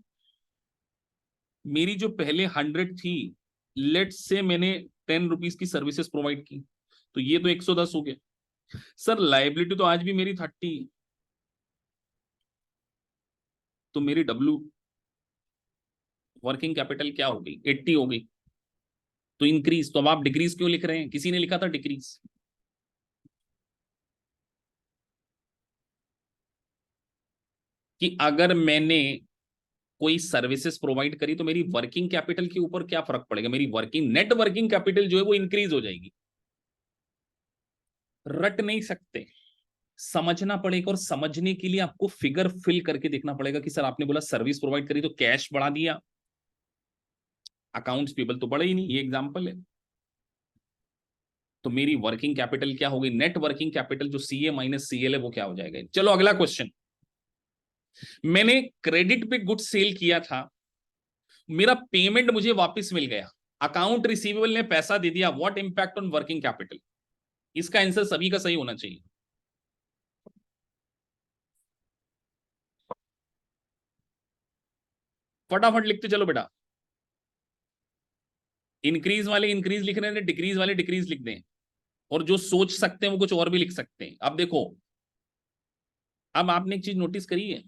मेरी जो पहले 100 थी, लेट से मैंने 10 रुपीज की सर्विसेज प्रोवाइड की, तो ये तो 110 हो गया। सर लाइबिलिटी तो आज भी मेरी 30, तो मेरी डब्ल्यू वर्किंग कैपिटल क्या हो गई, 80 हो गई, तो इंक्रीज। तो अब आप डिक्रीज क्यों लिख रहे हैं, किसी ने लिखा था डिक्रीज? कि अगर मैंने कोई सर्विसेज प्रोवाइड करी तो मेरी वर्किंग कैपिटल के ऊपर क्या फर्क पड़ेगा, मेरी वर्किंग नेट वर्किंग कैपिटल जो है वो इंक्रीज हो जाएगी। रट नहीं सकते, समझना पड़ेगा, और समझने के लिए आपको फिगर फिल करके देखना पड़ेगा कि सर आपने बोला सर्विस प्रोवाइड करी तो कैश बढ़ा दिया, अकाउंट्स पेबल तो बढ़ा ही नहीं, ये एग्जांपल है। तो मेरी वर्किंग कैपिटल क्या होगी, नेट वर्किंग कैपिटल जो सीए माइनस सीएल है वो क्या हो जाएगा। चलो अगला क्वेश्चन, मैंने क्रेडिट पे गुड सेल किया था, मेरा पेमेंट मुझे वापस मिल गया, अकाउंट रिसीवेबल ने पैसा दे दिया, what impact on working capital? इसका आंसर सभी का सही होना चाहिए। फटाफट लिखते चलो बेटा, इंक्रीज वाले इंक्रीज लिख रहे हैं, डिक्रीज वाले डिक्रीज लिख दें, और जो सोच सकते हैं वो कुछ और भी लिख सकते हैं। अब देखो, अब आपने एक चीज नोटिस करी है,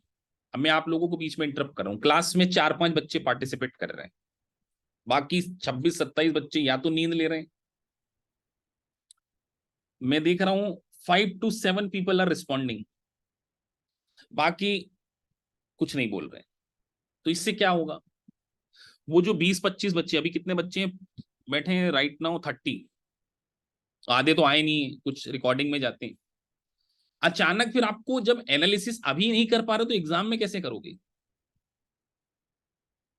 अब मैं आप लोगों को बीच में इंटरप्ट कर रहा हूं, क्लास में 4-5 बच्चे पार्टिसिपेट कर रहे हैं, बाकी 26-27 बच्चे या तो नींद ले रहे हैं। मैं देख रहा हूं 5 to 7 पीपल आर रिस्पॉन्डिंग, बाकी कुछ नहीं बोल रहे। तो इससे क्या होगा, वो जो 20-25 बच्चे, अभी कितने बच्चे बैठे हैं राइट नाउ, 30, आधे तो आए नहीं, कुछ रिकॉर्डिंग में जाते हैं। अचानक फिर आपको जब एनालिसिस अभी नहीं कर पा रहे तो एग्जाम में कैसे करोगे?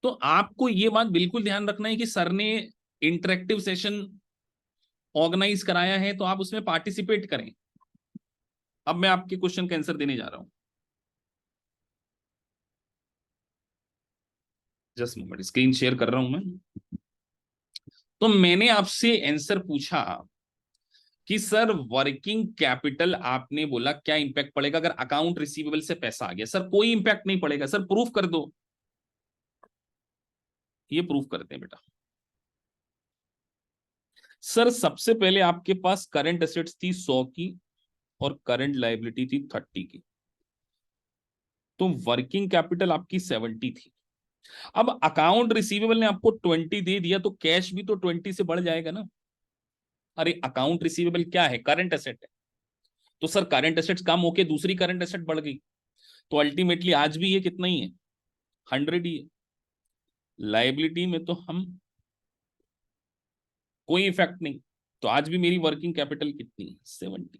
तो आपको ये बात बिल्कुल ध्यान रखना है कि सर ने इंटरेक्टिव सेशन ऑर्गेनाइज कराया है तो आप उसमें पार्टिसिपेट करें। अब मैं आपके क्वेश्चन का आंसर देने जा रहा हूं, जस्ट मोमेंट, स्क्रीन शेयर कर रहा हूं मैं। तो मैंने आपसे आंसर पूछा कि सर वर्किंग कैपिटल, आपने बोला क्या इंपैक्ट पड़ेगा अगर अकाउंट रिसीवेबल से पैसा आ गया। सर कोई इंपैक्ट नहीं पड़ेगा। सर प्रूफ कर दो। ये प्रूफ करते हैं बेटा। सर सबसे पहले आपके पास करंट एसेट्स थी 100 की और करंट लायबिलिटी थी 30 की, तो वर्किंग कैपिटल आपकी 70 थी। अब अकाउंट रिसीवेबल ने आपको 20 दे दिया तो कैश भी तो 20 से बढ़ जाएगा ना। अरे अकाउंट रिसीवेबल क्या है? करंट एसेट है। तो सर करंट एसेट्स कम होके दूसरी करंट एसेट बढ़ गई, तो अल्टीमेटली आज भी ये कितना ही है? 100 ही है। लायबिलिटी में तो हम कोई इफेक्ट नहीं, तो आज भी मेरी वर्किंग कैपिटल कितनी है? 70।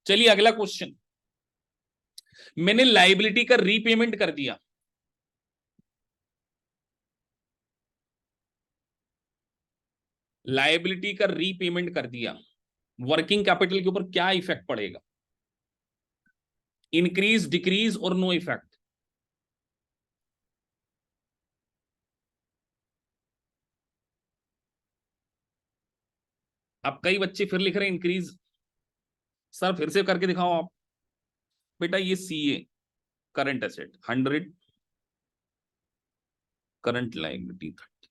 चलिए अगला क्वेश्चन। मैंने लायबिलिटी का रीपेमेंट कर दिया, लायबिलिटी का रीपेमेंट कर दिया, वर्किंग कैपिटल के ऊपर क्या इफेक्ट पड़ेगा? इंक्रीज, डिक्रीज और नो इफेक्ट? अब कई बच्चे फिर लिख रहे हैं इंक्रीज। सर फिर से करके दिखाओ आप। बेटा ये CA current asset 100, current liability 30।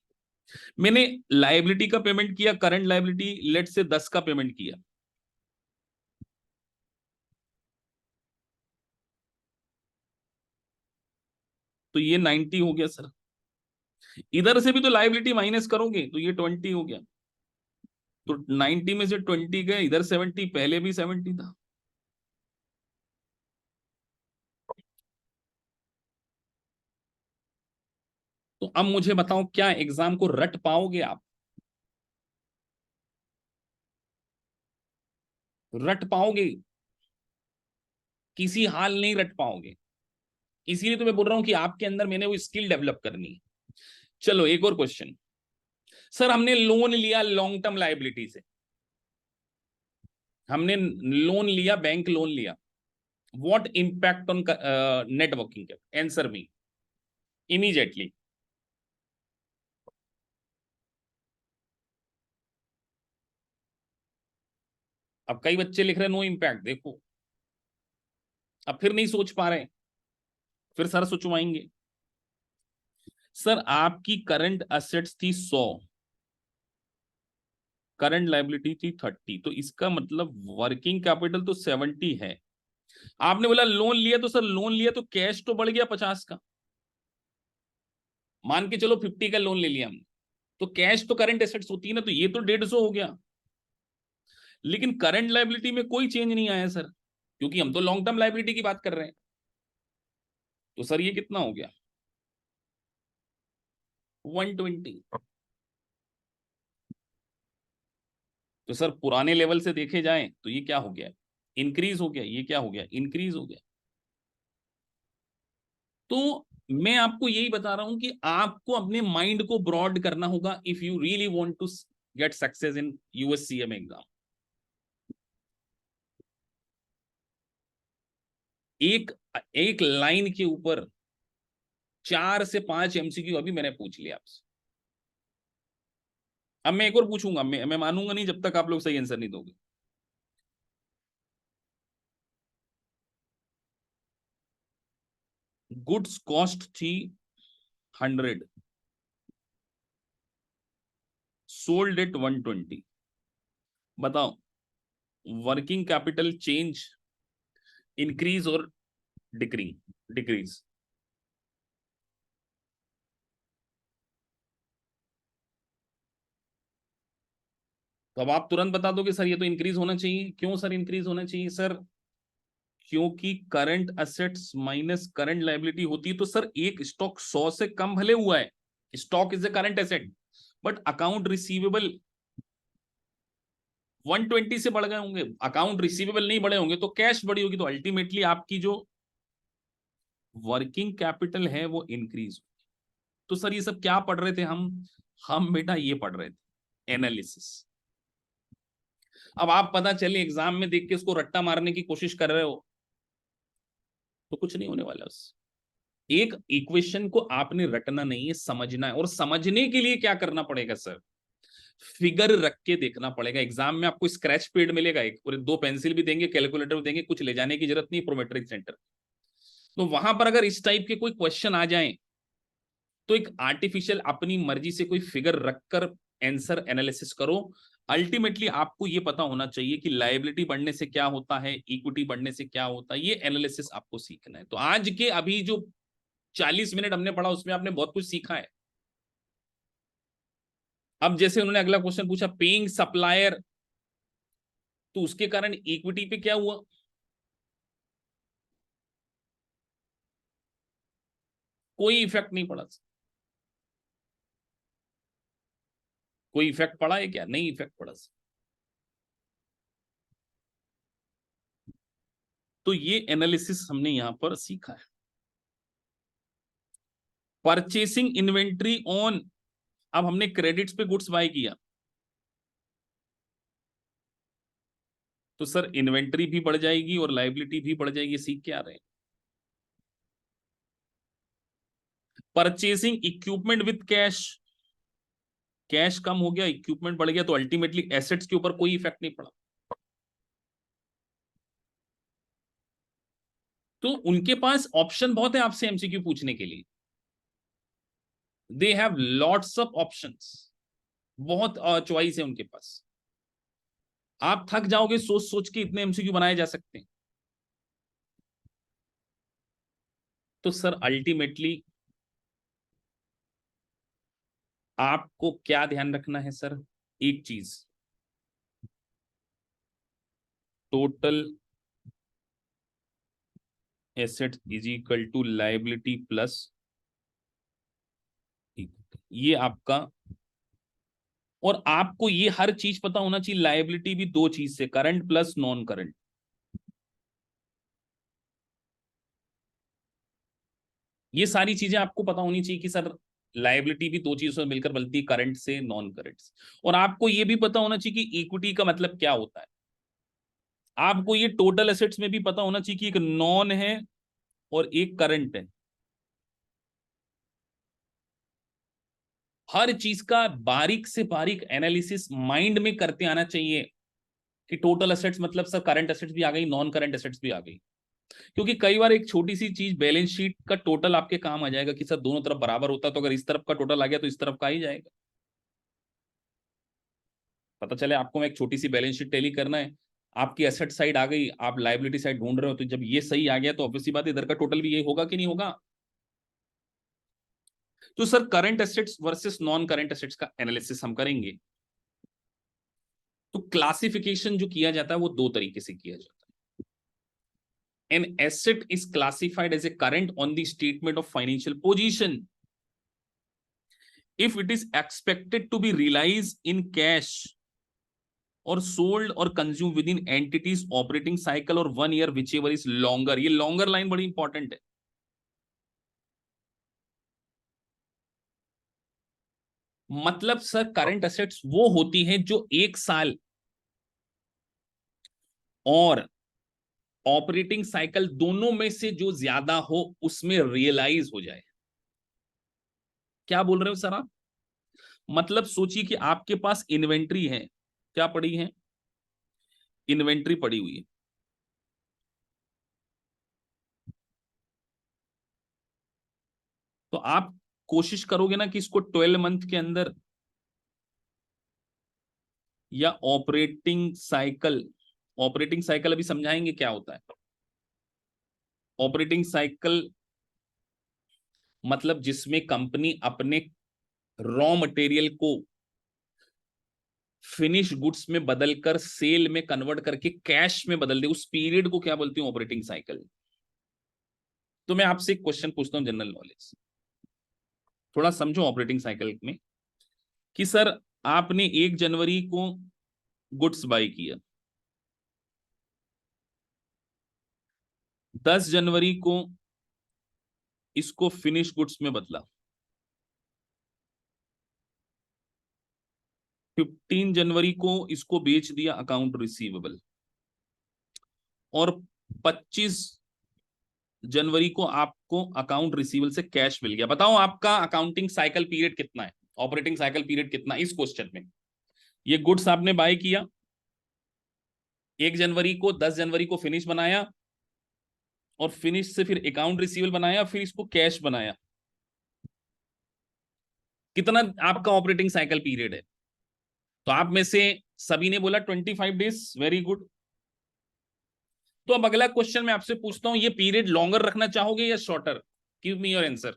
मैंने लायबिलिटी का पेमेंट किया, करंट लायबिलिटी लेट से 10 का पेमेंट किया, तो ये 90 हो गया सर। इधर से भी तो लायबिलिटी माइनस करोगे तो ये 20 हो गया, तो 90 में से 20 गए, इधर 70, पहले भी 70 था। तो अब मुझे बताओ क्या एग्जाम को रट पाओगे आप? रट पाओगे? किसी हाल नहीं रट पाओगे। इसीलिए तो मैं बोल रहा हूं कि आपके अंदर मैंने वो स्किल डेवलप करनी है। चलो एक और क्वेश्चन। सर हमने लोन लिया लॉन्ग टर्म लायबिलिटी से, हमने लोन लिया, बैंक लोन लिया, what impact on net working capital? Answer me immediately. अब कई बच्चे लिख रहे हैं नो इम्पैक्ट, देखो अब फिर नहीं सोच पा रहे, फिर सर सोचवाएंगे। सर आपकी करंट असेट्स थी 100, करंट लायबिलिटी थी 30, तो इसका मतलब वर्किंग कैपिटल तो 70 है। आपने बोला लोन लिया, तो सर लोन लिया तो कैश तो बढ़ गया 50 का, मान के चलो 50 का लोन ले लिया हमने, तो कैश तो करंट एसेट्स होती है ना, तो ये तो 150 हो गया। लेकिन करंट लायबिलिटी में कोई चेंज नहीं आया सर, क्योंकि हम तो लॉन्ग टर्म लायबिलिटी की बात कर रहे हैं। तो सर ये कितना हो गया? 120। तो सर पुराने लेवल से देखे जाएं तो ये क्या हो गया? इंक्रीज हो गया। ये क्या हो गया? इंक्रीज हो गया। तो मैं आपको यही बता रहा हूं कि आपको अपने माइंड को ब्रॉड करना होगा if you really want to get success in USCM exam. एक एक लाइन के ऊपर 4 से 5 एमसीक्यू अभी मैंने पूछ लिया आपसे। अब मैं एक और पूछूंगा, मैं मानूंगा नहीं जब तक आप लोग सही आंसर नहीं दोगे। गुड्स कॉस्ट थी 100, सोल्ड एट 120। बताओ वर्किंग कैपिटल चेंज, इंक्रीज और डिक्रीज? डिक्रीज। तो अब आप तुरंत बता दोगे सर ये तो इंक्रीज होना चाहिए। क्यों सर इंक्रीज होना चाहिए? सर क्योंकि current assets minus current liability होती है, तो सर एक स्टॉक 100 से कम भले हुआ है, stock is a current asset, but account receivable 120 से बढ़ गए होंगे, अकाउंट रिसीवेबल नहीं बढ़े होंगे, तो कैश बढ़ी होगी, तो अल्टीमेटली आपकी जो वर्किंग कैपिटल है वो इंक्रीज। तो सर ये सब क्या पढ़ रहे थे हम बेटा ये पढ़ रहे थे एनालिसिस। अब आप पता चले एग्जाम में देख के उसको रट्टा मारने की कोशिश कर रहे हो तो कुछ नहीं होने वाला उससे। एक इक्वेशन को आपने रटना नहीं है, समझना है। और समझने के लिए क्या करना पड़ेगा सर? फिगर रख के देखना पड़ेगा। एग्जाम में आपको स्क्रैच पेड मिलेगा एक, और 2 पेंसिल भी देंगे, कैलकुलेटर भी देंगे, कुछ ले जाने की जरूरत नहीं प्रोमेट्रिक सेंटर। तो वहां पर अगर इस टाइप के कोई क्वेश्चन आ जाए तो एक आर्टिफिशियल अपनी मर्जी से कोई फिगर रखकर आंसर एनालिसिस करो। अल्टीमेटली आपको ये पता होना चाहिए कि लायबिलिटी बढ़ने से क्या होता है, इक्विटी बढ़ने से क्या होता है, ये एनालिसिस आपको सीखना है। तो आज के अभी जो 40 मिनट हमने पढ़ा उसमें आपने बहुत कुछ सीखा है। अब जैसे उन्होंने अगला क्वेश्चन पूछा पेइंग सप्लायर, तो उसके कारण इक्विटी पे क्या हुआ? कोई इफेक्ट नहीं पड़ा। कोई इफेक्ट पड़ा है क्या? नहीं इफेक्ट पड़ा। तो ये एनालिसिस हमने यहां पर सीखा है। परचेसिंग इन्वेंट्री ऑन, अब हमने क्रेडिट्स पे गुड्स बाय किया तो सर इन्वेंट्री भी बढ़ जाएगी और लायबिलिटी भी बढ़ जाएगी। सीख के आ रहे हैं। Purchasing equipment with cash, cash कम हो गया, इक्विपमेंट बढ़ गया, तो अल्टीमेटली एसेट्स के ऊपर कोई इफेक्ट नहीं पड़ा। तो उनके पास ऑप्शन बहुत है आपसे एमसीक्यू पूछने के लिए। They have lots of options, बहुत चॉइस है उनके पास। आप थक जाओगे सोच सोच के, इतने एमसीक्यू बनाए जा सकते हैं। तो सर अल्टीमेटली आपको क्या ध्यान रखना है सर? एक चीज, total asset is equal to liability plus, ये आपका। और आपको ये हर चीज पता होना चाहिए, लायबिलिटी भी 2 चीज से, करंट प्लस नॉन करंट। ये सारी चीजें आपको पता होनी चाहिए कि सर लायबिलिटी भी 2 चीजों से मिलकर बनती है, करंट से नॉन करंट से। और आपको ये भी पता होना चाहिए कि इक्विटी का मतलब क्या होता है। आपको ये टोटल एसेट्स में भी पता होना चाहिए कि एक नॉन है और एक करंट है। हर चीज का बारीक से बारीक एनालिसिस माइंड में करते आना चाहिए कि टोटल एसेट्स मतलब सर करंट एसेट्स भी आ गई, नॉन करंट एसेट्स भी आ गई। क्योंकि कई बार एक छोटी सी चीज बैलेंस शीट का टोटल आपके काम आ जाएगा कि सर दोनों तरफ बराबर होता है, तो अगर इस तरफ का टोटल आ गया तो इस तरफ का ही जाएगा। पता चले आपको मैं एक छोटी सी बैलेंस शीट टैली करना है, आपकी एसेट साइड आ गई, आप लायबिलिटी साइड ढूंढ रहे हो, तो जब ये सही आ गया तो ऑब्वियसली बात है इधर का टोटल भी यही होगा कि नहीं होगा। तो sir current assets versus non current assets का एनालिसिस हम करेंगे। तो क्लासिफिकेशन जो किया जाता है वो 2 तरीके से किया जाता है। An asset is classified as a current on the statement of financial position if it is expected to be realized in cash or sold or consumed within entities operating cycle or 1 year whichever is longer। ये longer line बड़ी important है। मतलब sir current assets वो होती हैं जो 1 साल और ऑपरेटिंग साइकिल दोनों में से जो ज्यादा हो उसमें रियलाइज हो जाए। क्या बोल रहे हो सर आप? मतलब सोचिए कि आपके पास इन्वेंट्री है, क्या पड़ी है? इन्वेंट्री पड़ी हुई है। तो आप कोशिश करोगे ना कि इसको 12 मंथ के अंदर, या ऑपरेटिंग साइकिल अभी समझाएंगे क्या होता है। ऑपरेटिंग साइकिल मतलब जिसमें कंपनी अपने रॉ मटेरियल को फिनिश गुड्स में बदलकर सेल में कन्वर्ट करके कैश में बदल दे, उस पीरियड को क्या बोलती हूँ? Operating cycle. तो मैं आपसे एक क्वेश्चन पूछता हूँ जनरल नॉलेज, थोड़ा समझो ऑपरेटिंग साइकिल में। कि सर आपने 1 जनवरी को गुड्स बाय किया, 10 जनवरी को इसको फिनिश गुड्स में बदला, 15 जनवरी को इसको बेच दिया अकाउंट रिसीवेबल, और 25 जनवरी को आपको अकाउंट रिसीवेबल से कैश मिल गया। बताओ आपका अकाउंटिंग साइकिल पीरियड कितना है, ऑपरेटिंग साइकिल पीरियड कितना इस क्वेश्चन में। ये गुड्स आपने बाय किया, 1 जनवरी को 10 जनवरी को फिनिश बनाया, और फिनिश से फिर अकाउंट रिसीवेबल बनाया, फिर इसको कैश बनाया। कितना आपका ऑपरेटिंग साइकिल पीरियड है? तो आप में से सभी ने बोला 25 डेज, वेरी गुड। तो अब अगला क्वेश्चन मैं आपसे पूछता हूं, ये पीरियड लॉन्गर रखना चाहोगे या shorter? Give me your answer.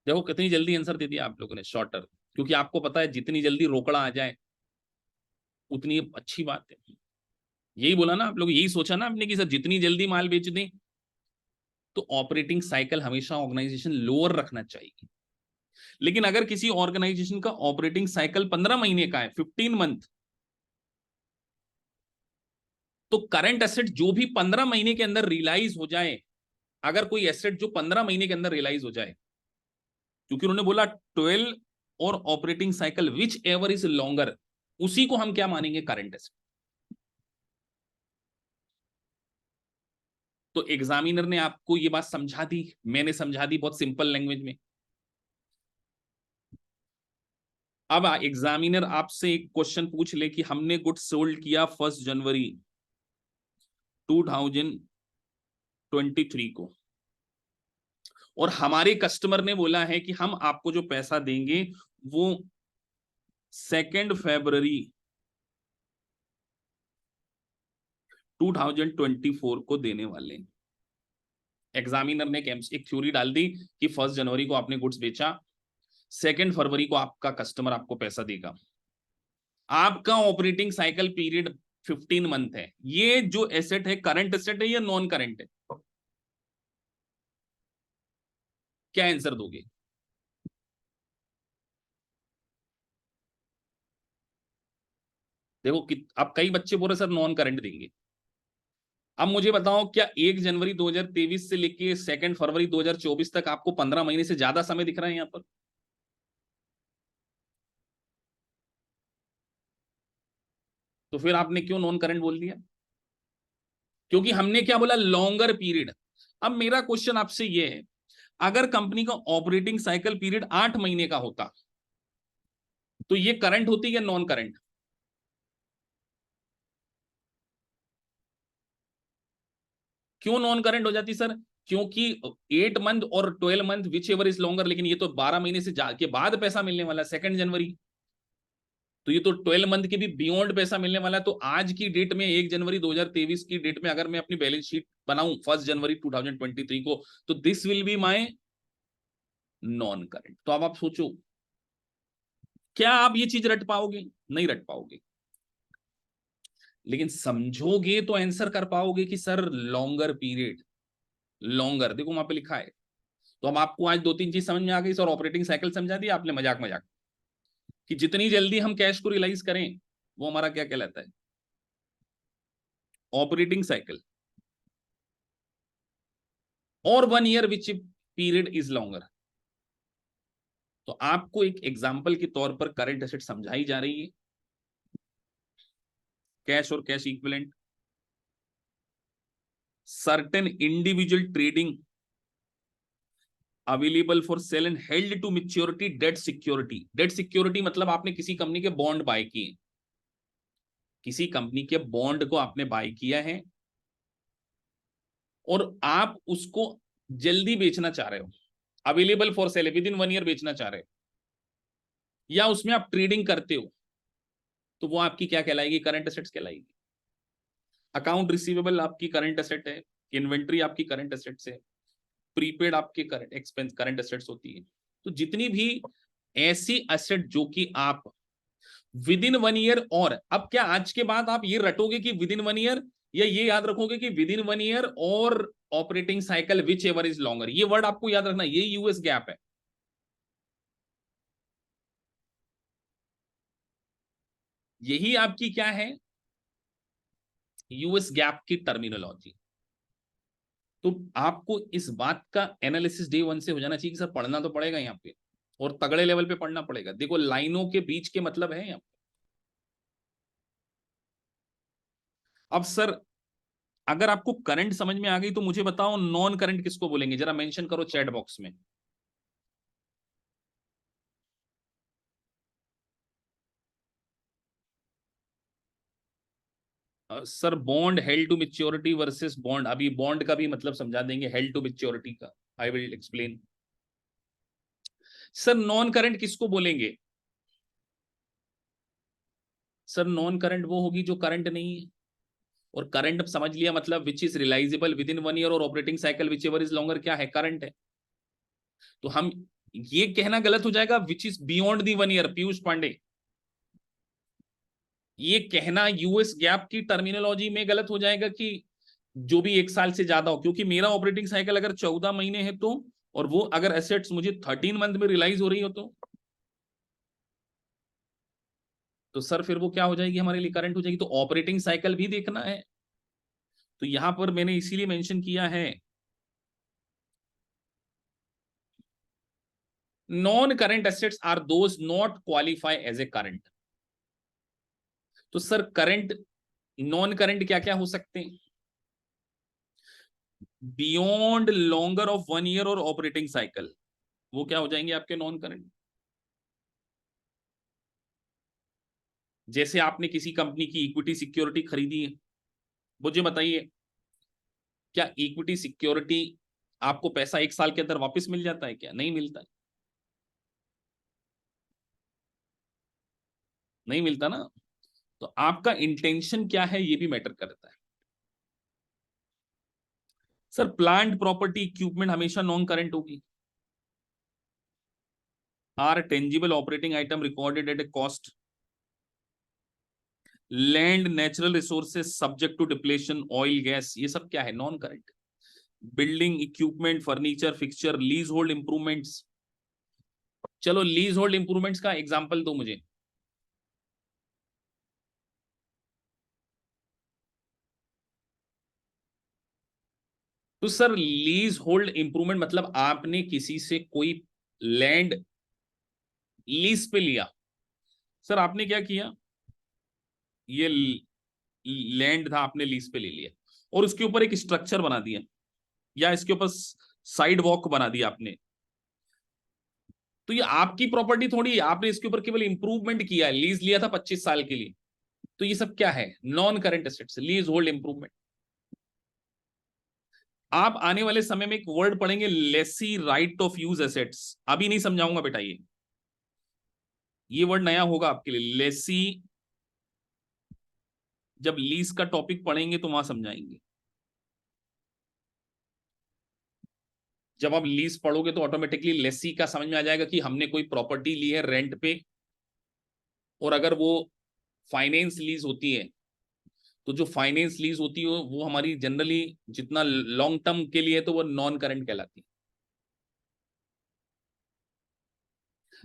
देखो कितनी जल्दी आंसर दे दिया आप लोगों ने, शॉर्टर। क्योंकि आपको पता है जितनी जल्दी रोकड़ा आ जाए उतनी अच्छी बात है। यही बोला ना आप लोग, यही सोचा ना आपने कि सर जितनी जल्दी माल बेच दें। तो ऑपरेटिंग साइकिल हमेशा ऑर्गेनाइजेशन लोअर रखना चाहिए। लेकिन अगर किसी ऑर्गेनाइजेशन का ऑपरेटिंग साइकिल 15 महीने का है, 15 मंथ, तो करंट एसेट जो भी 15 महीने के अंदर रियलाइज हो जाए, अगर कोई एसेट जो 15 महीने के अंदर रियलाइज हो जाए, क्योंकि उन्होंने बोला 12 और operating cycle whichever is longer, उसी को हम क्या मानेंगे, करंट एसेट। तो एग्जामिनर ने आपको ये बात समझा दी, मैंने समझा दी बहुत सिंपल लैंग्वेज में। अब एग्जामिनर आपसे एक क्वेश्चन पूछ ले कि हमने गुड्स सोल्ड किया 1 जनवरी 2023 को, और हमारे कस्टमर ने बोला है कि हम आपको जो पैसा देंगे वो 2 फरवरी 2024 को देने वाले हैं। एग्जामिनर ने एक थ्योरी डाल दी कि 1 जनवरी को आपने गुड्स बेचा, 2 फरवरी को आपका कस्टमर आपको पैसा देगा। आपका ऑपरेटिंग साइकिल पीरियड 15 मंथ है। ये जो एसेट है करंट एसेट है या नॉन करंट है? क्या आंसर दोगे? देखो कि अब कई बच्चे बोल रहे सर नॉन करंट देंगे। अब मुझे बताओ, क्या 1 जनवरी 2023 से लेके 2 फरवरी 2024 तक आपको 15 महीने से ज्यादा समय दिख रहा है यहां पर? तो फिर आपने क्यों नॉन करंट बोल दिया? क्योंकि हमने क्या बोला, लॉन्गर पीरियड। अब मेरा क्वेश्चन आपसे ये है, अगर कंपनी का ऑपरेटिंग साइकिल पीरियड 8 महीने का होता तो ये करंट होती या नॉन करंट? क्यों नॉन करंट हो जाती सर? क्योंकि 8 मंथ और 12 month which ever is longer, लेकिन ये तो 12 महीने से के बाद पैसा मिलने वाला है 2 जनवरी। तो ये तो 12 मंथ के भी बियॉन्ड पैसा मिलने वाला है। तो आज की डेट में 1 जनवरी 2023 की डेट में अगर मैं अपनी बैलेंस शीट बनाऊं 1 जनवरी 2023 को, तो this will be my non current. तो अब आप सोचो, क्या आप ये चीज रट पाओगे? नहीं रट पाओगे। लेकिन समझोगे तो आंसर कर पाओगे कि सर लॉन्गर पीरियड, लॉन्गर देखो वहां पे लिखा है। तो अब आपको आज 2-3 चीज समझ में आ गई सर, ऑपरेटिंग साइकिल समझा दिया आपने मजाक मजाक, कि जितनी जल्दी हम कैश को रियलाइज करें वो हमारा क्या कहलाता है, ऑपरेटिंग साइकिल। और 1 year which period is longer. तो आपको एक एग्जाम्पल के तौर पर करंट एसेट समझाई जा रही है, कैश और cash equivalent, certain individual trading available for sale and held to maturity debt security. Debt security मतलब आपने किसी कंपनी के बॉन्ड बाय किए, किसी कंपनी के बॉन्ड को आपने बाय किया है और आप उसको जल्दी बेचना चाह रहे हो, available for cell with in 1 year बेचना चाह रहे हो, या उसमें आप ट्रेडिंग करते हो, तो वो आपकी क्या कहलाएगी, करंट एसेट्स कहलाएगी। अकाउंट रिसीवेबल आपकी करंट एसेट है, इन्वेंट्री आपकी करंट एसेट्स है, प्रीपेड आपके करंट एक्सपेंस करंट एसेट्स होती है। तो जितनी भी ऐसी एसेट जो कि आप विद इन 1 ईयर, और अब क्या आज के बाद आप ये रटोगे कि विद इन 1 ईयर, या ये याद रखोगे कि विद इन 1 ईयर और operating cycle whichever is longer, ये वर्ड आपको याद रखना, ये यूएस गैप है। यही आपकी क्या है, यूएस गैप की टर्मिनोलॉजी। तो आपको इस बात का एनालिसिस डे वन से हो जाना चाहिए कि सर पढ़ना तो पड़ेगा यहाँ पे, और तगड़े लेवल पे पढ़ना पड़ेगा। देखो लाइनों के बीच के मतलब है यहाँ पे। अब सर अगर आपको करंट समझ में आ गई तो मुझे बताओ नॉन करंट किसको बोलेंगे, जरा मेंशन करो चैट बॉक्स में। Sir bond held to maturity versus bond, अभी बॉन्ड का भी मतलब समझा देंगे, हेल्ड टू मेच्योरिटी का I will explain. Sir non current किसको बोलेंगे? सर नॉन करंट वो होगी जो करंट नहीं है, और करंट समझ लिया मतलब which is realisable within 1 year, और operating cycle whichever is longer क्या है, करंट है। तो हम ये कहना गलत हो जाएगा which is beyond the 1 year, Piyush Pandey. ये कहना यूएस गैप की टर्मिनोलॉजी में गलत हो जाएगा कि जो भी 1 साल से ज्यादा हो, क्योंकि मेरा ऑपरेटिंग साइकिल अगर 14 महीने है तो, और वो अगर एसेट्स मुझे 13 मंथ में रिलाइज हो रही हो तो सर फिर वो क्या हो जाएगी, हमारे लिए करंट हो जाएगी। तो ऑपरेटिंग साइकिल भी देखना है। तो यहां पर मैंने इसीलिए मेंशन किया है non current assets are those not qualify as a current. तो सर करंट, नॉन करंट क्या क्या हो सकते हैं? बियॉन्ड लॉन्गर ऑफ 1 ईयर और ऑपरेटिंग साइकिल, वो क्या हो जाएंगे आपके नॉन करंट। जैसे आपने किसी कंपनी की इक्विटी सिक्योरिटी खरीदी है, मुझे बताइए क्या इक्विटी सिक्योरिटी आपको पैसा 1 साल के अंदर वापस मिल जाता है? क्या नहीं मिलता है? नहीं मिलता ना। तो आपका इंटेंशन क्या है ये भी मैटर करता है। सर प्लांट प्रॉपर्टी इक्विपमेंट हमेशा नॉन करंट होगी। Are tangible operating item recorded at a cost. Land natural resources subject to depletion oil gas, ये सब क्या है, non current. Building equipment furniture fixture lease hold improvements. चलो lease hold improvements का example दो मुझे। तो सर लीज होल्ड इंप्रूवमेंट मतलब आपने किसी से कोई लैंड लीज पे लिया। सर आपने क्या किया, ये लैंड था आपने लीज पे ले लिया, और उसके ऊपर एक स्ट्रक्चर बना दिया, या इसके ऊपर साइड वॉक बना दिया आपने। तो ये आपकी प्रॉपर्टी थोड़ी है, आपने इसके ऊपर केवल इंप्रूवमेंट किया है, लीज लिया था 25 साल के लिए। तो ये सब क्या है, non current assets, lease hold improvement. आप आने वाले समय में एक वर्ड पढ़ेंगे, lessee right of use assets, अभी नहीं समझाऊंगा बेटा, ये वर्ड नया होगा आपके लिए, लेसी। जब लीज का टॉपिक पढ़ेंगे तो वहां समझाएंगे। जब आप लीज पढ़ोगे तो ऑटोमेटिकली लेसी का समझ में आ जाएगा कि हमने कोई प्रॉपर्टी ली है रेंट पे, और अगर वो फाइनेंस लीज होती है, तो जो फाइनेंस लीज होती है वो हमारी जनरली जितना लॉन्ग टर्म के लिए है तो वो नॉन करंट कहलाती है।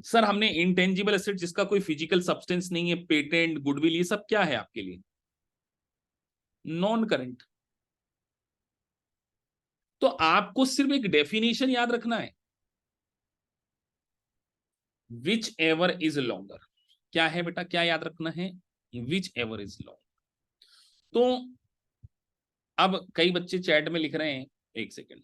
सर हमने इंटेंजिबल एसेट जिसका कोई फिजिकल सब्सटेंस नहीं है, पेटेंट गुडविल, ये सब क्या है आपके लिए, नॉन करंट। तो आपको सिर्फ एक डेफिनेशन याद रखना है, विच एवर इज लॉन्गर। क्या है बेटा, क्या याद रखना है, विच एवर इज लॉन्ग। तो अब कई बच्चे चैट में लिख रहे हैं, एक सेकेंड,